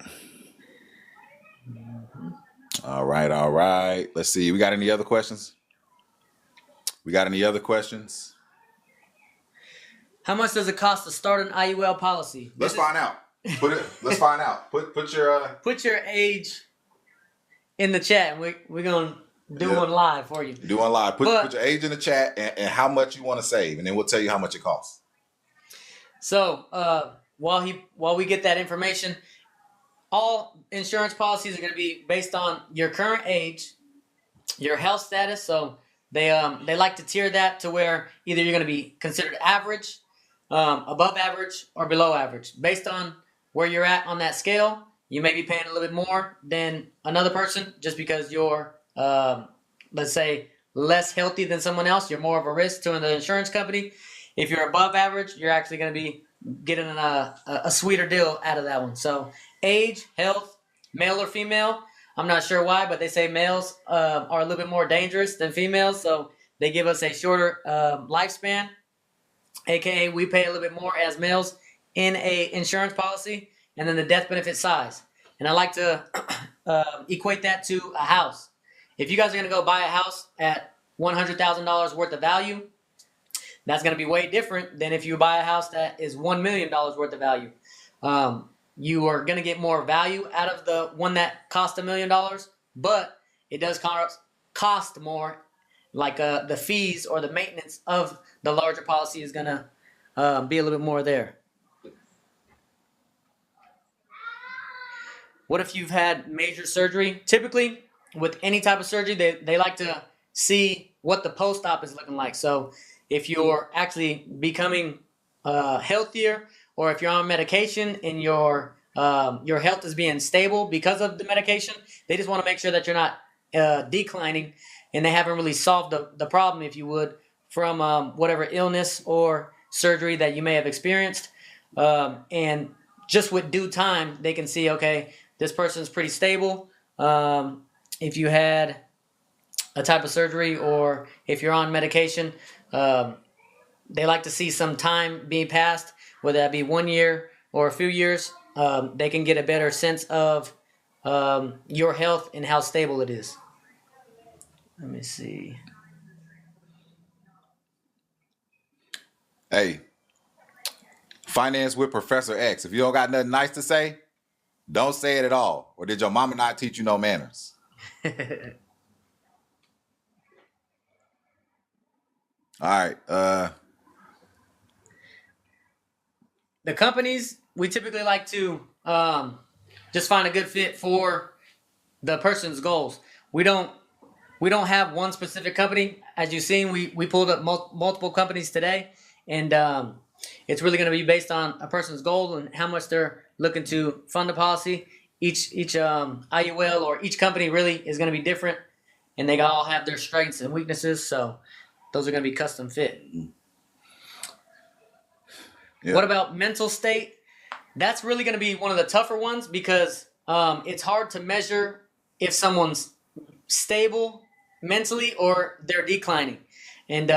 All right. Let's see. We got any other questions? How much does it cost to start an IUL policy? Let's find out. Let's find out. Put your age in the chat, and we're gonna do one live for you. Do one live. Put your age in the chat and how much you want to save, and then we'll tell you how much it costs. So while we get that information, all insurance policies are going to be based on your current age, your health status. So they like to tier that to where either you're going to be considered average, above average, or below average. Based on where you're at on that scale, you may be paying a little bit more than another person just because you're, let's say, less healthy than someone else. You're more of a risk to the insurance company. If you're above average, you're actually going to be getting a sweeter deal out of that one. So age, health, male or female. I'm not sure why, but they say males are a little bit more dangerous than females. So they give us a shorter lifespan, aka we pay a little bit more as males in a insurance policy, and then the death benefit size. And I like to equate that to a house. If you guys are going to go buy a house at $100,000 worth of value, that's going to be way different than if you buy a house that is $1 million worth of value. You are going to get more value out of the one that cost $1 million, but it does cost more. Like the fees or the maintenance of the larger policy is going to be a little bit more there. What if you've had major surgery? Typically, with any type of surgery, they like to see what the post-op is looking like. So if you're actually becoming healthier, or if you're on medication and your health is being stable because of the medication, they just want to make sure that you're not declining, and they haven't really solved the problem, if you would, from whatever illness or surgery that you may have experienced. And just with due time, they can see, okay, this person is pretty stable. If you had a type of surgery or if you're on medication, they like to see some time being passed, whether that be 1 year or a few years. They can get a better sense of your health and how stable it is. Let me see. Hey, Finance with Professor X. If you don't got nothing nice to say, don't say it at all. Or did your mama not teach you no manners? All right. The companies, we typically like to just find a good fit for the person's goals. We don't have one specific company. As you've seen, we pulled up multiple companies today, and it's really going to be based on a person's goal and how much they're looking to fund a policy. Each IUL or each company really is going to be different, and they all have their strengths and weaknesses. So those are going to be custom fit. Yeah. What about mental state? That's really going to be one of the tougher ones because it's hard to measure if someone's stable mentally or they're declining, and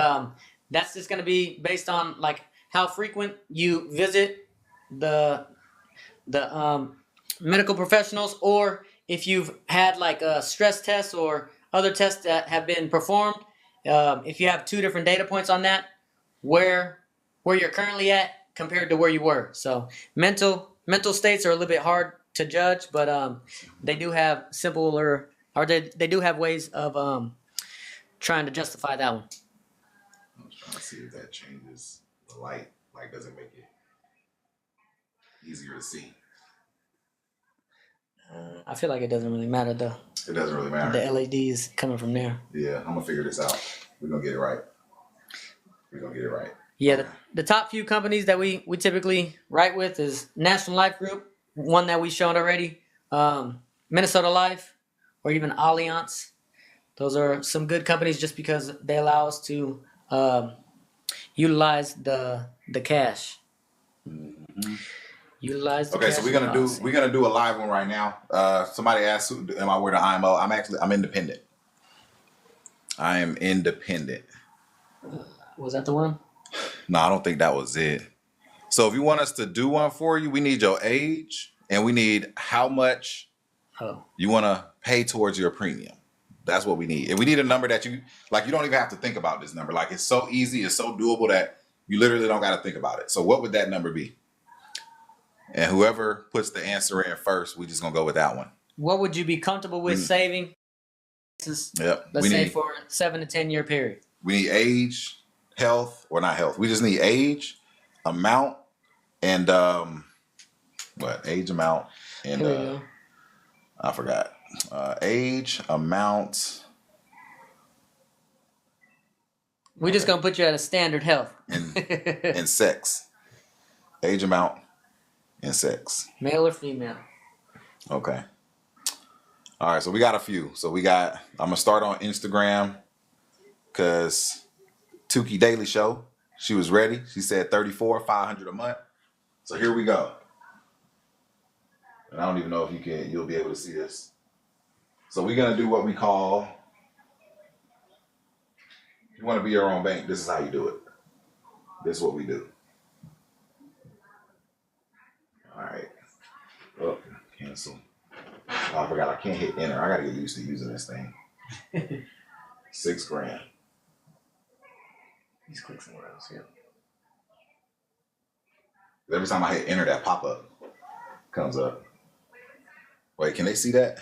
that's just going to be based on like how frequent you visit the medical professionals, or if you've had like a stress test or other tests that have been performed. If you have two different data points on that, where you're currently at compared to where you were. So mental states are a little bit hard to judge, but they do have simpler, or they do have ways of trying to justify that one. I'm trying to see if that changes the light. Like, does it make it easier to see? I feel like it doesn't really matter though. It doesn't really matter. The LEDs coming from there. Yeah, I'm gonna figure this out. We're gonna get it right. We're gonna get it right. Yeah, the top few companies that we typically write with is National Life Group, one that we showed already, Minnesota Life, or even Allianz. Those are some good companies just because they allow us to utilize the cash. Mm-hmm. Utilize the okay, cash. so we're gonna do a live one right now. Somebody asked, "Am I with an IMO?" I'm independent. I am independent. Was that the one? No, I don't think that was it. So if you want us to do one for you, we need your age and we need how much you want to pay towards your premium. That's what we need. And we need a number that you don't even have to think about this number. Like, it's so easy, it's so doable that you literally don't got to think about it. So what would that number be? And whoever puts the answer in first, we just gonna go with that one. What would you be comfortable with saving? Yep. Let's say for a 7 to 10 year period. We need age, health, or not health. We just need age, amount, and age, amount, and I forgot. Age, amount. We're just gonna put you at a standard health. And sex. Age, amount, and sex. Male or female. Okay. All right, so we got a few. I'm gonna start on Instagram because Tukey Daily Show, she was ready. She said 34, 500 a month. So here we go. And I don't even know if you'll be able to see this. So we're gonna do what we call, if you want to be your own bank, this is how you do it. This is what we do. All right. Oh, cancel. Oh, I forgot I can't hit enter. I gotta get used to using this thing. $6,000. Just click somewhere else, yeah. Every time I hit enter, that pop-up comes up. Wait, can they see that?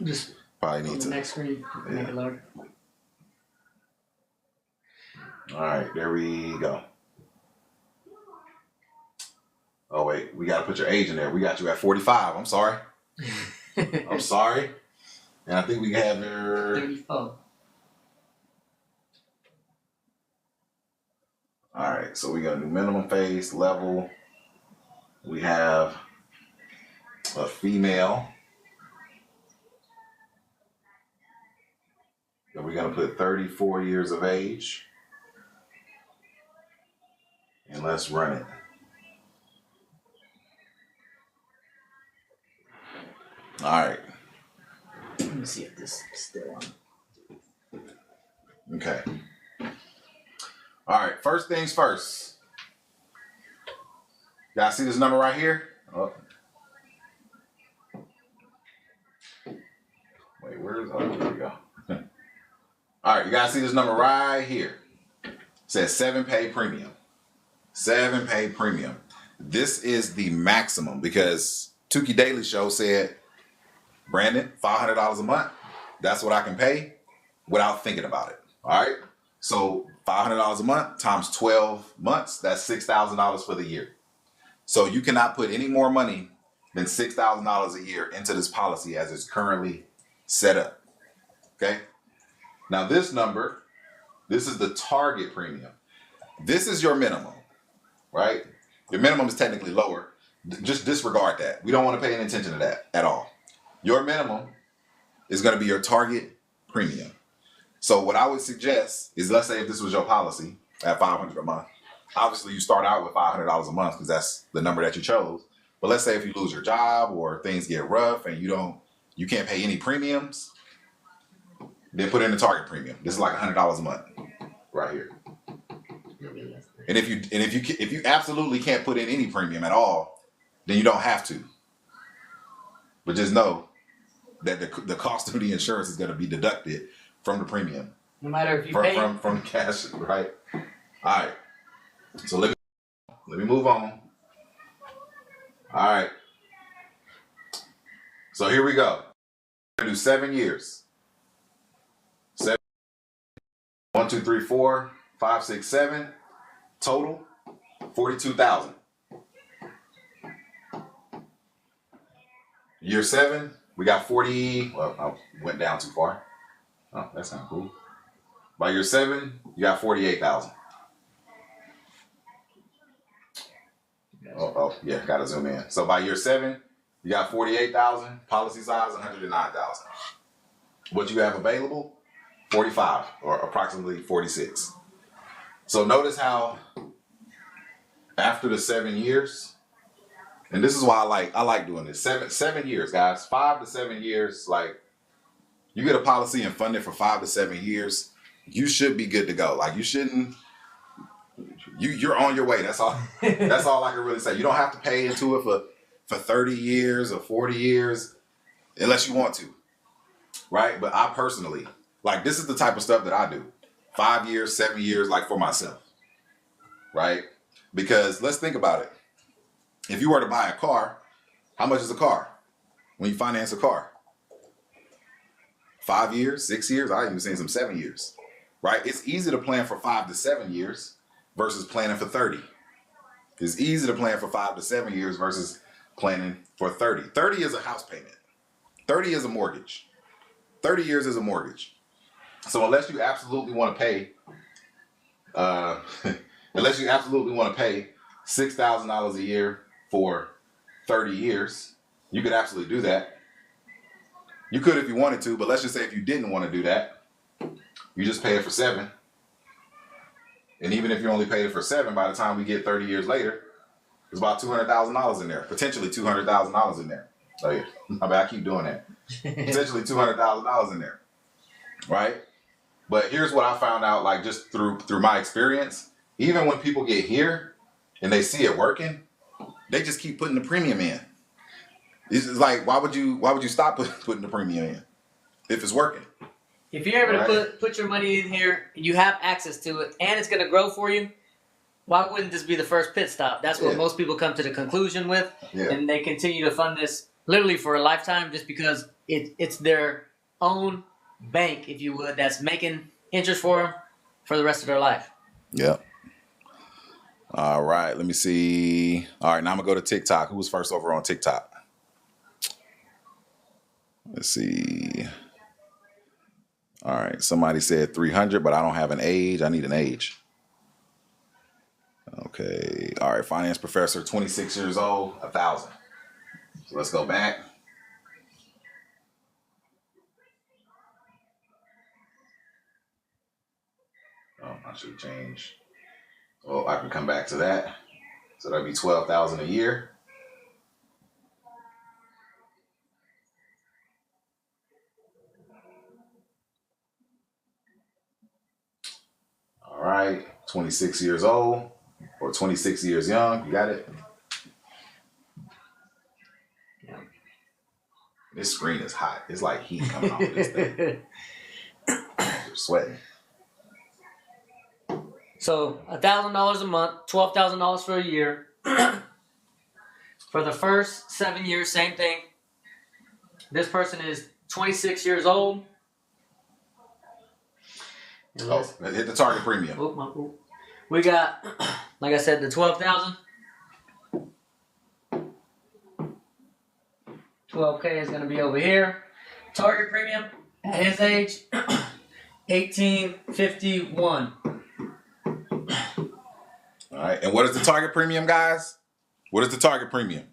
Just probably need to. Next screen, make it larger. All right, there we go. Oh wait, we gotta put your age in there. We got you at 45. I'm sorry. I'm sorry. And I think we have your 34. All right, so we got a new minimum face level. We have a female. And we're gonna put 34 years of age. And let's run it. All right. Let me see if this is still on. Okay. All right. First things first. Y'all see this number right here? Oh. Wait, where's there we go. All right, you guys see this number right here. It says 7-pay premium. 7-pay premium. This is the maximum because Tukey Daily Show said, Brandon, $500 a month. That's what I can pay without thinking about it. All right. So $500 a month times 12 months, that's $6,000 for the year. So you cannot put any more money than $6,000 a year into this policy as it's currently set up. Okay. Now this number, this is the target premium. This is your minimum, right? Your minimum is technically lower. Just disregard that. We don't want to pay any attention to that at all. Your minimum is going to be your target premium. So what I would suggest is, let's say if this was your policy at $500 a month, obviously you start out with $500 a month because that's the number that you chose. But let's say if you lose your job or things get rough and you can't pay any premiums, then put in the target premium. This is like $100 a month, right here. And if you absolutely can't put in any premium at all, then you don't have to. But just know that the cost of the insurance is going to be deducted from the premium. No matter if you pay from the cash, right? All right. So let me move on. All right. So here we go. We're gonna do 7 years. 7. 1, 2, 3, 4, 5, 6, 7. Total 42,000. Year 7, we got 40. Well, I went down too far. Oh, that's not cool. By year 7, you got 48,000. Oh, yeah, gotta zoom in. So by year 7, you got 48,000. Policy size 109,000. What you have available? 45, or approximately 46. So notice how after the 7 years, and this is why I like doing this. 7 years, guys. 5 to 7 years. Like, you get a policy and fund it for 5 to 7 years, you should be good to go. Like, you shouldn't. You're on your way. That's all. That's all I can really say. You don't have to pay into it for 30 years or 40 years, unless you want to, right? But I personally, like, this is the type of stuff that I do. 5 years, 7 years, like, for myself, right? Because let's think about it. If you were to buy a car, how much is a car when you finance a car? 5 years, 6 years? I've even seen some 7 years, right? It's easy to plan for 5 to 7 years versus planning for 30. It's easy to plan for 5 to 7 years versus planning for 30. 30 is a house payment. 30 is a mortgage. 30 years is a mortgage. So unless you absolutely want to pay, $6,000 a year for 30 years, you could absolutely do that. You could if you wanted to, but let's just say if you didn't want to do that, you just pay it for 7. And even if you only paid it for 7, by the time we get 30 years later, it's about $200,000 in there, potentially $200,000 in there. Oh yeah, I keep doing that. Potentially $200,000 in there, right? But here's what I found out, like, just through my experience. Even when people get here and they see it working, they just keep putting the premium in. It's like, why would you stop putting the premium in if it's working? If you're able to put your money in here, you have access to it, and it's going to grow for you, why wouldn't this be the first pit stop? That's what most people come to the conclusion with, and they continue to fund this literally for a lifetime just because it's their own bank, if you would, that's making interest for them for the rest of their life. Yep. All right, let me see. All right, now I'm going to go to TikTok. Who was first over on TikTok? Let's see. All right, somebody said 300, but I don't have an age. I need an age. Okay. All right, finance professor, 26 years old, 1,000. So let's go back. Oh, I should change. Oh, I can come back to that. So that'd be 12,000 a year. All right, 26 years old or 26 years young. You got it? Yeah. This screen is hot. It's like heat coming off this thing. You're sweating. So $1,000 a month, $12,000 for a year. For the first 7 years, same thing. This person is 26 years old. Oh, hit the target premium. We got, like I said, the 12,000. 12K is going to be over here. Target premium at his age, 1851. All right, and what is the target premium, guys? What is the target premium?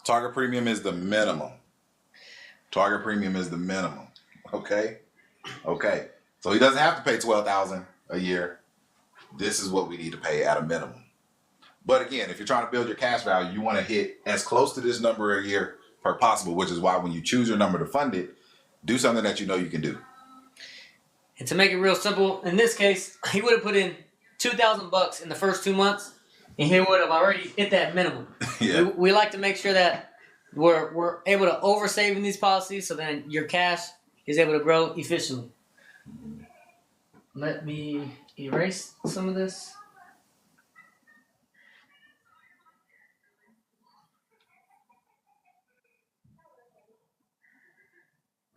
Target premium is the minimum. Target premium is the minimum. Okay. So he doesn't have to pay $12,000 a year. This is what we need to pay at a minimum. But again, if you're trying to build your cash value, you want to hit as close to this number a year per possible, which is why when you choose your number to fund it, do something that you know you can do. And to make it real simple, in this case, he would have put in $2,000 in the first 2 months, and he would have already hit that minimum. Yeah. We like to make sure that we're able to oversave in these policies, so then your cash is able to grow efficiently. Let me erase some of this.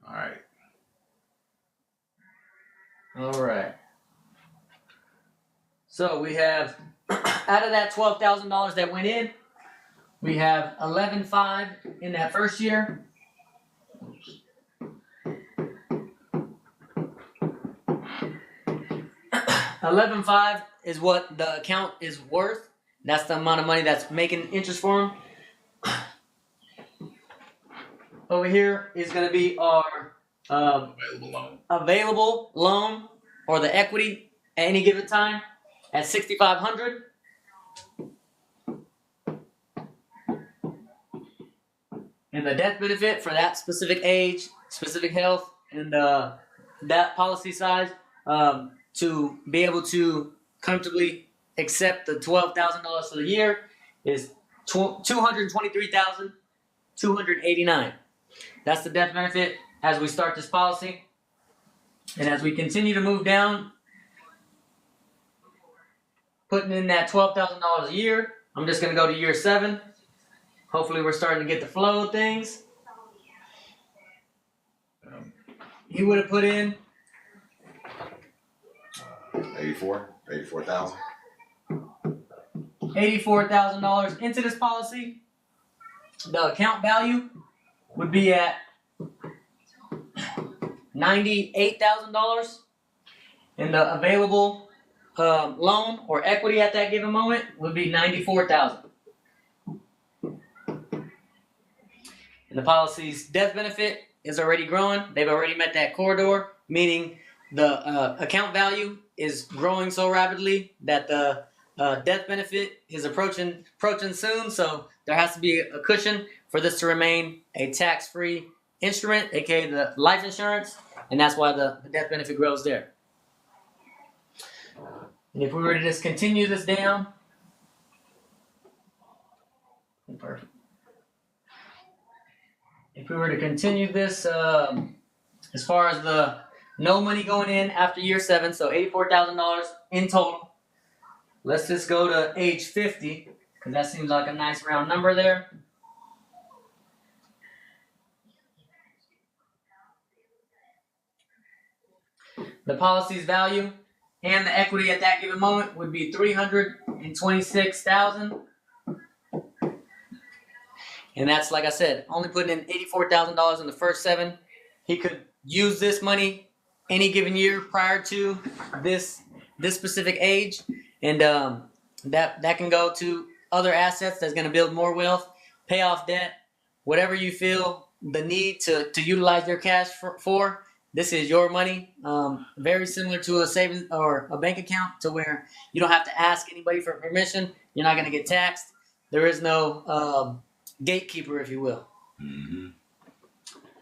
All right. All right. So we have, out of that $12,000 that went in, we have 11.5 in that first year. $11.5 is what the account is worth. That's the amount of money that's making interest for him. Over here is going to be our available loan or the equity at any given time at $6,500. And the death benefit for that specific age, specific health, and that policy size to be able to comfortably accept the $12,000 for the year is $223,289. That's the death benefit as we start this policy. And as we continue to move down, putting in that $12,000 a year, I'm just going to go to year 7. Hopefully we're starting to get the flow of things. He would have put in 84,000. $84,000 into this policy. The account value would be at $98,000, and the available loan or equity at that given moment would be $94,000. And the policy's death benefit is already growing. They've already met that corridor, meaning the account value is growing so rapidly that the death benefit is approaching soon. So there has to be a cushion for this to remain a tax-free instrument, aka the life insurance, and that's why the death benefit grows there. And if we were to just continue this down, perfect. If we were to continue this, as far as the no money going in after year 7, so $84,000 in total. Let's just go to age 50, because that seems like a nice round number there. The policy's value and the equity at that given moment would be $326,000. And that's, like I said, only putting in $84,000 in the first 7. He could use this money any given year prior to this specific age, and that can go to other assets that's going to build more wealth, pay off debt, whatever you feel the need to utilize your cash for. This is your money, very similar to a savings or a bank account, to where you don't have to ask anybody for permission. You're not going to get taxed. There is no gatekeeper, if you will. Mm-hmm.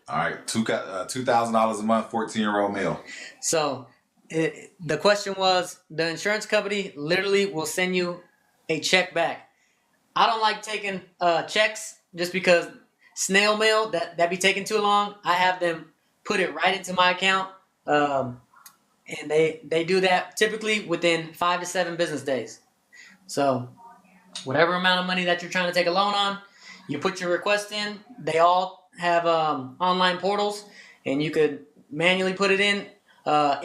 All right, $2,000 a month, 14-year-old male. So the question was, the insurance company literally will send you a check back. I don't like taking checks just because snail mail, that be taking too long. I have them put it right into my account, and they do that typically within 5 to 7 business days. So whatever amount of money that you're trying to take a loan on, you put your request in. They all have online portals, and you could manually put it in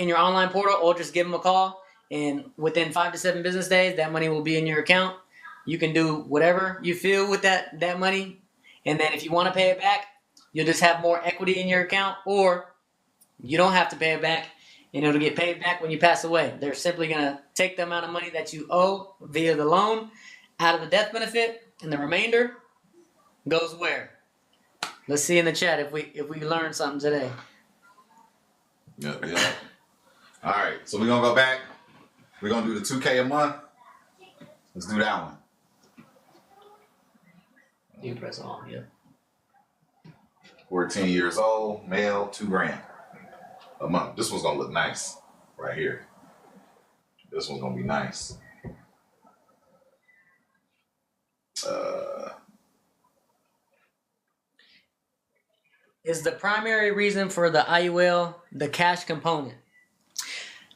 your online portal, or just give them a call, and within 5 to 7 business days, that money will be in your account. You can do whatever you feel with that money, and then if you want to pay it back, you'll just have more equity in your account, or you don't have to pay it back, and it'll get paid back when you pass away. They're simply going to take the amount of money that you owe via the loan out of the death benefit, and the remainder goes where? Let's see in the chat if we learned something today. Yeah. All right, so we're going to go back. We're going to do the $2K a month. Let's do that one. You press on, yeah. 14 years old, male, $2,000 a month. This one's gonna look nice. right here. This one's gonna be nice. Is the primary reason for the IUL the cash component?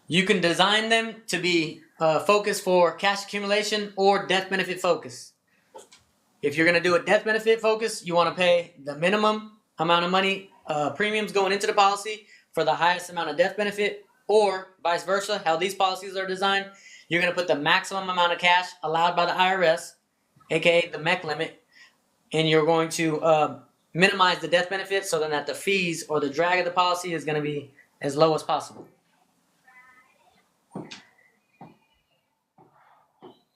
You can design them to be focused for cash accumulation or death benefit focus. If you're going to do a death benefit focus, you want to pay the minimum amount of money premiums going into the policy for the highest amount of death benefit, or vice versa. How these policies are designed, you're going to put the maximum amount of cash allowed by the IRS, aka the MEC limit, and you're going to minimize the death benefit so then that the fees or the drag of the policy is going to be as low as possible.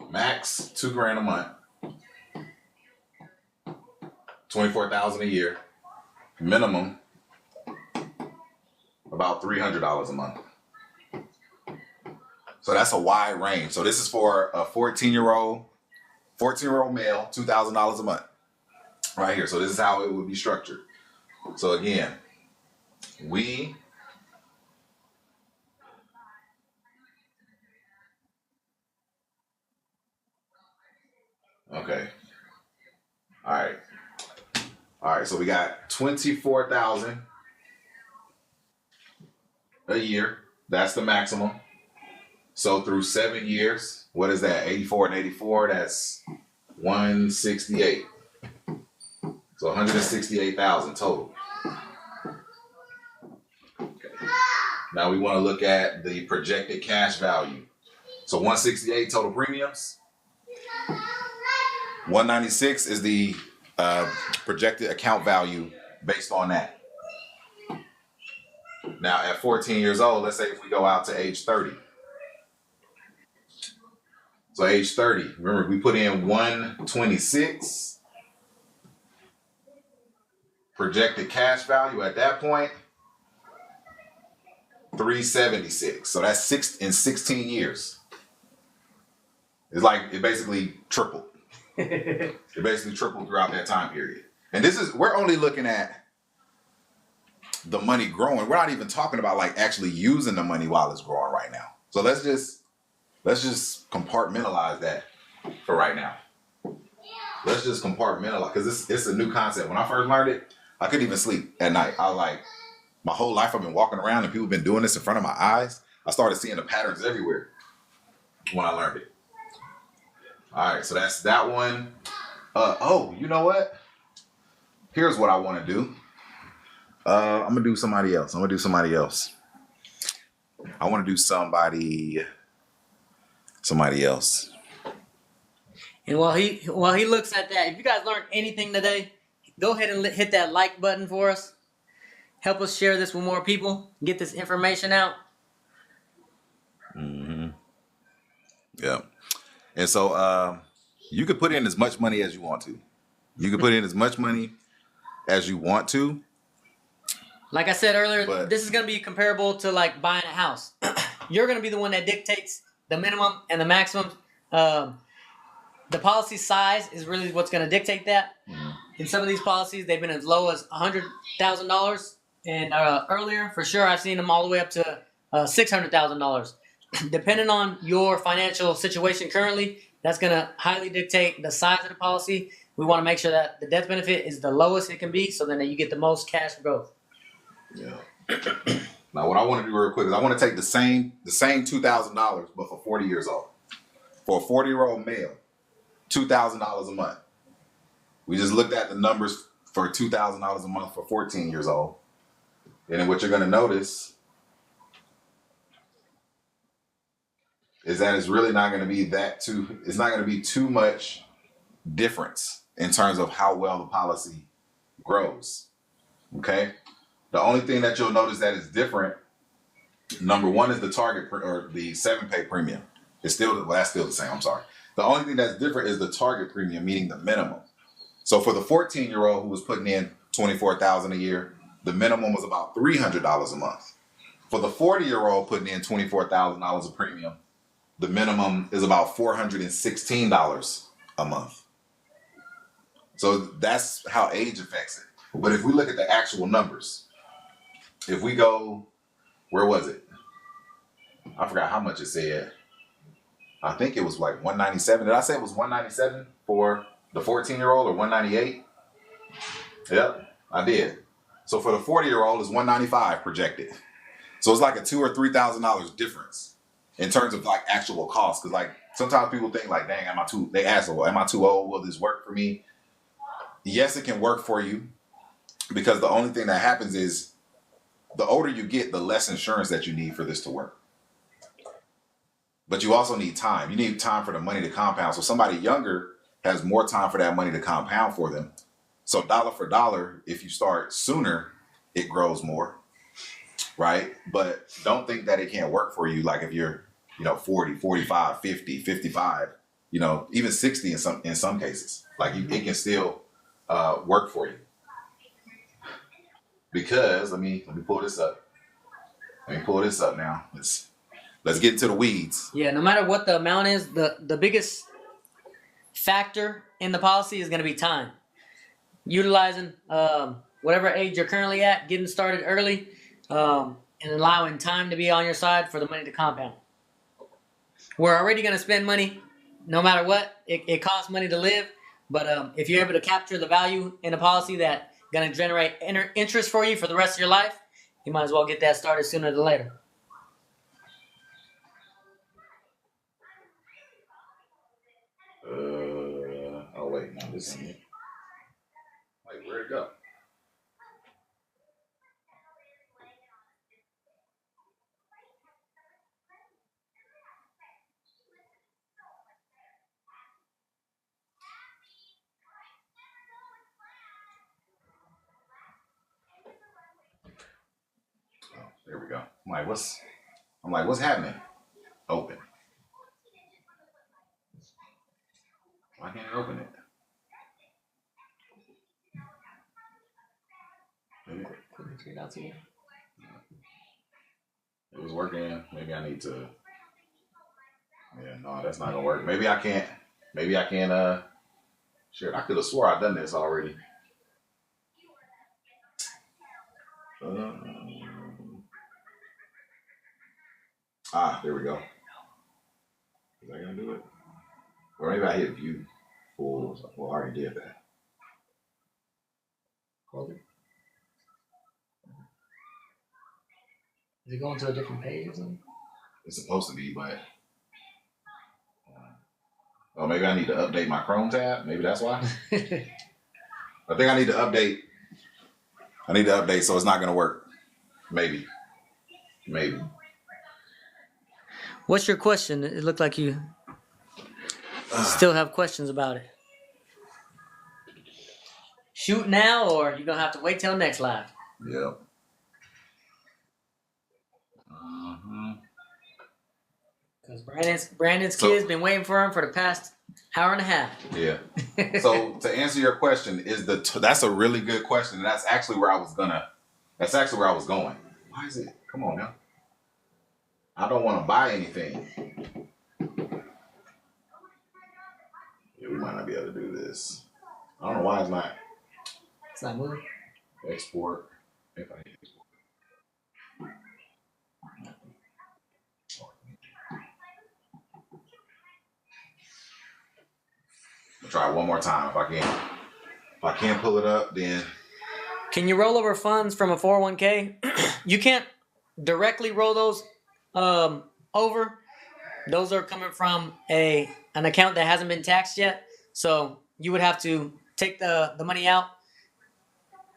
Max $2,000 a month, 24,000 a year. Minimum about $300 a month. So that's a wide range. So this is for a 14-year-old male, $2,000 a month, right here. So this is how it would be structured. So again, okay. All right. So we got 24,000 a year. That's the maximum. So through 7 years, what is that? 84 and 84, that's 168. So 168,000 total. Okay. Now we want to look at the projected cash value. So 168 total premiums. 196 is the projected account value based on that. Now at 14 years old, let's say if we go out to age 30. So age 30, remember we put in 126. Projected cash value at that point, 376. So that's in 16 years. It's like it basically tripled. It basically tripled throughout that time period. And we're only looking at the money growing. We're not even talking about like actually using the money while it's growing right now. So let's just compartmentalize that for right now. Let's just compartmentalize, because it's a new concept. When I first learned it, I couldn't even sleep at night. I was like, my whole life I've been walking around and people have been doing this in front of my eyes. I started seeing the patterns everywhere when I learned it. All right, so that's that one. You know what? Here's what I want to do. I'm gonna do somebody else. I want to do somebody else. And while he looks at that, if you guys learned anything today, go ahead and hit that like button for us. Help us share this with more people. Get this information out. Mm-hmm. Yeah. And so you could put in as much money as you want to. Like I said earlier, this is going to be comparable to like buying a house. You're going to be the one that dictates the minimum and the maximum. The policy size is really what's going to dictate that. Mm-hmm. In some of these policies, they've been as low as $100,000. And earlier, for sure, I've seen them all the way up to $600,000. Depending on your financial situation currently, that's going to highly dictate the size of the policy. We want to make sure that the death benefit is the lowest it can be, so then you get the most cash growth. Yeah. Now, what I want to do real quick is I want to take the same $2,000, but for 40 years old. For a 40-year-old male, $2,000 a month. We just looked at the numbers for $2,000 a month for 14 years old. And then what you're going to notice is that it's really not going to be it's not going to be too much difference in terms of how well the policy grows. Okay? The only thing that you'll notice that is different, number one, is the target or the 7-pay premium. That's still the same. I'm sorry. The only thing that's different is the target premium, meaning the minimum. So for the 14-year-old who was putting in $24,000 a year, the minimum was about $300 a month. For the 40-year-old putting in $24,000 of premium, the minimum is about $416 a month. So that's how age affects it. But if we look at the actual numbers, if we go, where was it? I forgot how much it said. I think it was like 197. Did I say it was 197 for the 14-year-old or 198? Yep, I did. So for the 40-year-old, it's 195 projected. So it's like a $2,000 or $3,000 difference in terms of like actual cost. Because like sometimes people think like, dang, am I too? They ask, well, am I too old? Will this work for me? Yes, it can work for you, because the only thing that happens is the older you get, the less insurance that you need for this to work. But you also need time. You need time for the money to compound. So somebody younger has more time for that money to compound for them. So dollar for dollar, if you start sooner, it grows more, right? But don't think that it can't work for you. Like if you're, 40, 45, 50, 55, even 60 in some cases, like it can still work for you. Because let me pull this up. Let me pull this up now. Let's get into the weeds. Yeah, no matter what the amount is, the biggest factor in the policy is going to be time. Utilizing whatever age you're currently at, getting started early, and allowing time to be on your side for the money to compound. We're already going to spend money no matter what. It costs money to live, but if you're able to capture the value in a policy that's going to generate interest for you for the rest of your life, you might as well get that started sooner than later. Oh wait, no, this isn't it. Wait, where'd it go? Oh, there we go. I'm like, what's happening? Open. Why can't it open it? It was working. Maybe I need to. Yeah, no, that's not gonna work. Maybe I can't. Maybe I can. Shit, I could have swore I'd done this already. There we go. Is that gonna do it? Or maybe I hit view full. Well, I already did that. Is it going to a different page or something? It's supposed to be, but oh, maybe I need to update my Chrome tab. Maybe that's why. I think I need to update. So it's not gonna work. Maybe. What's your question? It looked like you still have questions about it. Shoot now, or you're gonna have to wait till next live. Yep. Because Brandon's kid's been waiting for him for the past hour and a half. Yeah. So to answer your question, that's a really good question, and that's actually where I was going. Why is it? Come on now. I don't want to buy anything. Yeah, we might not be able to do this. I don't know why it's not moving. Export. If I hit export. I'll try it one more time. If I can't pull it up, then. Can you roll over funds from a 401k? You can't directly roll those over. Those are coming from an account that hasn't been taxed yet. So you would have to take the money out,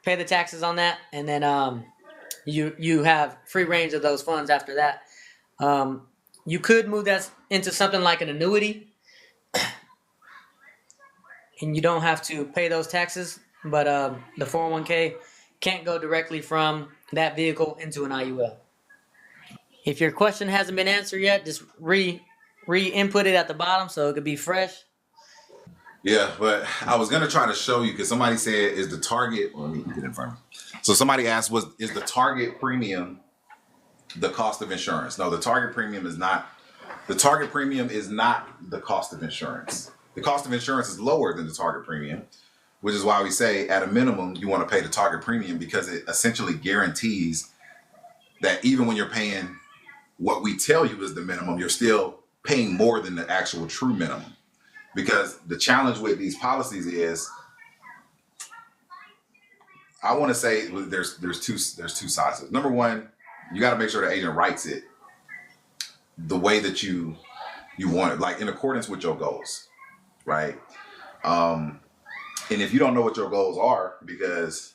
pay the taxes on that, and then you have free range of those funds after that. You could move that into something like an annuity, and you don't have to pay those taxes. But the 401k can't go directly from that vehicle into an IUL. If your question hasn't been answered yet, just re-input it at the bottom so it could be fresh. Yeah, but I was gonna try to show you because somebody said, "Is the target?" Well, let me get in front of me. So somebody asked, "Is the target premium the cost of insurance?" No, the target premium is not. The target premium is not the cost of insurance. The cost of insurance is lower than the target premium, which is why we say at a minimum you want to pay the target premium, because it essentially guarantees that even when you're paying what we tell you is the minimum, you're still paying more than the actual true minimum. Because the challenge with these policies is, I want to say there's two sides. Number one, you got to make sure the agent writes it the way that you want it, like in accordance with your goals, right? And if you don't know what your goals are, because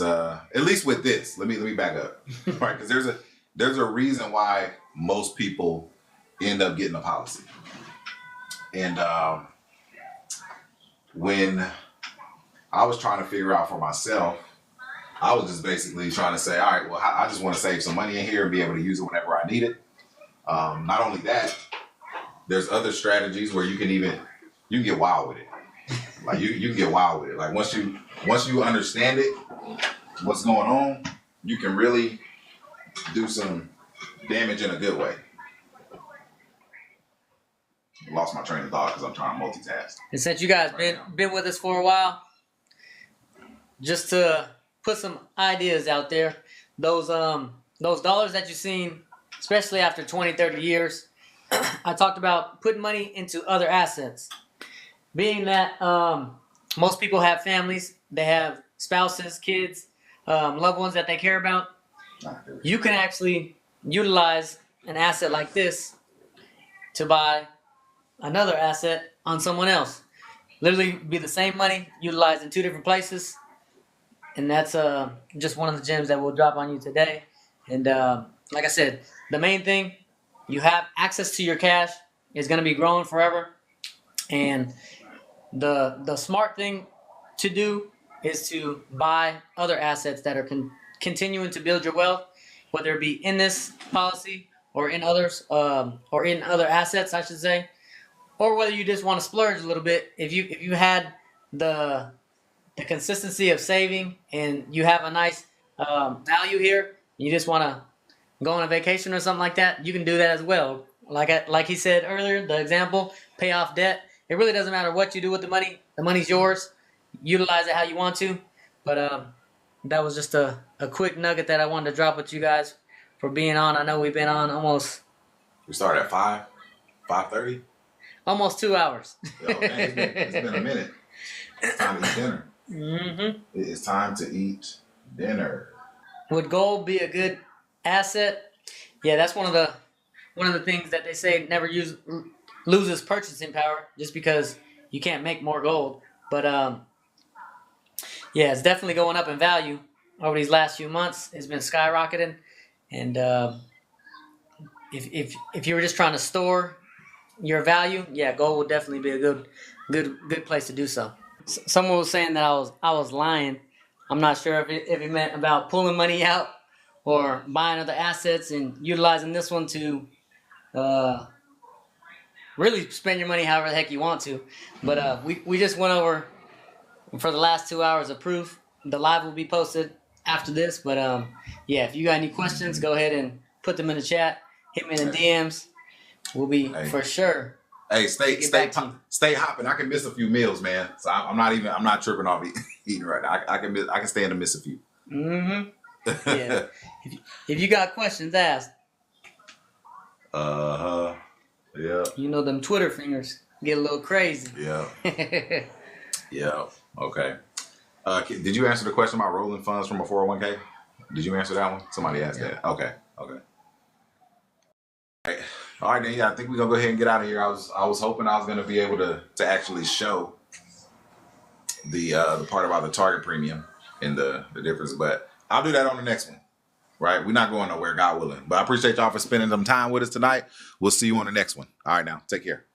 at least with this, let me back up, right? Because there's a reason why most people end up getting a policy. And when I was trying to figure out for myself, I was just basically trying to say, all right, well, I just want to save some money in here and be able to use it whenever I need it. Not only that, there's other strategies where you can get wild with it. Like you can get wild with it. Like once you understand it, what's going on, you can really do some damage in a good way. Lost my train of thought because I'm trying to multitask. And since you guys been with us for a while, just to put some ideas out there, those dollars that you've seen, especially after 20, 30 years, I talked about putting money into other assets. Being that most people have families, they have spouses, kids, loved ones that they care about, you can actually utilize an asset like this to buy another asset on someone else. Literally be the same money utilized in two different places. And that's just one of the gems that we'll drop on you today. And like I said, the main thing, you have access to your cash. It's going to be growing forever. And the smart thing to do is to buy other assets that are continuing to build your wealth, whether it be in this policy or in others, or in other assets, I should say, or whether you just want to splurge a little bit. If you had the consistency of saving and you have a nice value here, you just want to go on a vacation or something like that, you can do that as well. Like he said earlier, the example, pay off debt. It really doesn't matter what you do with the money. The money's yours. Utilize it how you want to. But that was just a quick nugget that I wanted to drop with you guys for being on. I know we've been on almost... We started at 5:30? Almost 2 hours. Oh, man, it's been a minute. It's time to eat dinner. Mm-hmm. It is time to eat dinner. Would gold be a good asset? Yeah, that's one of the things that they say never loses purchasing power, just because you can't make more gold. But yeah, it's definitely going up in value over these last few months. It's been skyrocketing, and if you were just trying to store your value, yeah, gold would definitely be a good place to do so. Someone was saying that I was lying. I'm not sure if it meant about pulling money out or buying other assets and utilizing this one to really spend your money however the heck you want to. But we just went over for the last 2 hours of proof. The live will be posted after this. But yeah, if you got any questions, go ahead and put them in the chat. Hit me in the DMs. We'll be for sure. Hey, stay hopping. I can miss a few meals, man. So I'm not tripping off eating right now. I can stand to miss a few. Mm-hmm. Yeah. if you got questions, ask. Yeah. You know them Twitter fingers get a little crazy. Yeah. Yeah. Okay. Did you answer the question about rolling funds from a 401k? Did you answer that one? Somebody asked that. Okay. All right, then. Yeah, I think we're gonna go ahead and get out of here. I was hoping I was gonna be able to actually show the part about the target premium and the difference, but I'll do that on the next one. Right? We're not going nowhere, God willing. But I appreciate y'all for spending some time with us tonight. We'll see you on the next one. All right, now. Take care.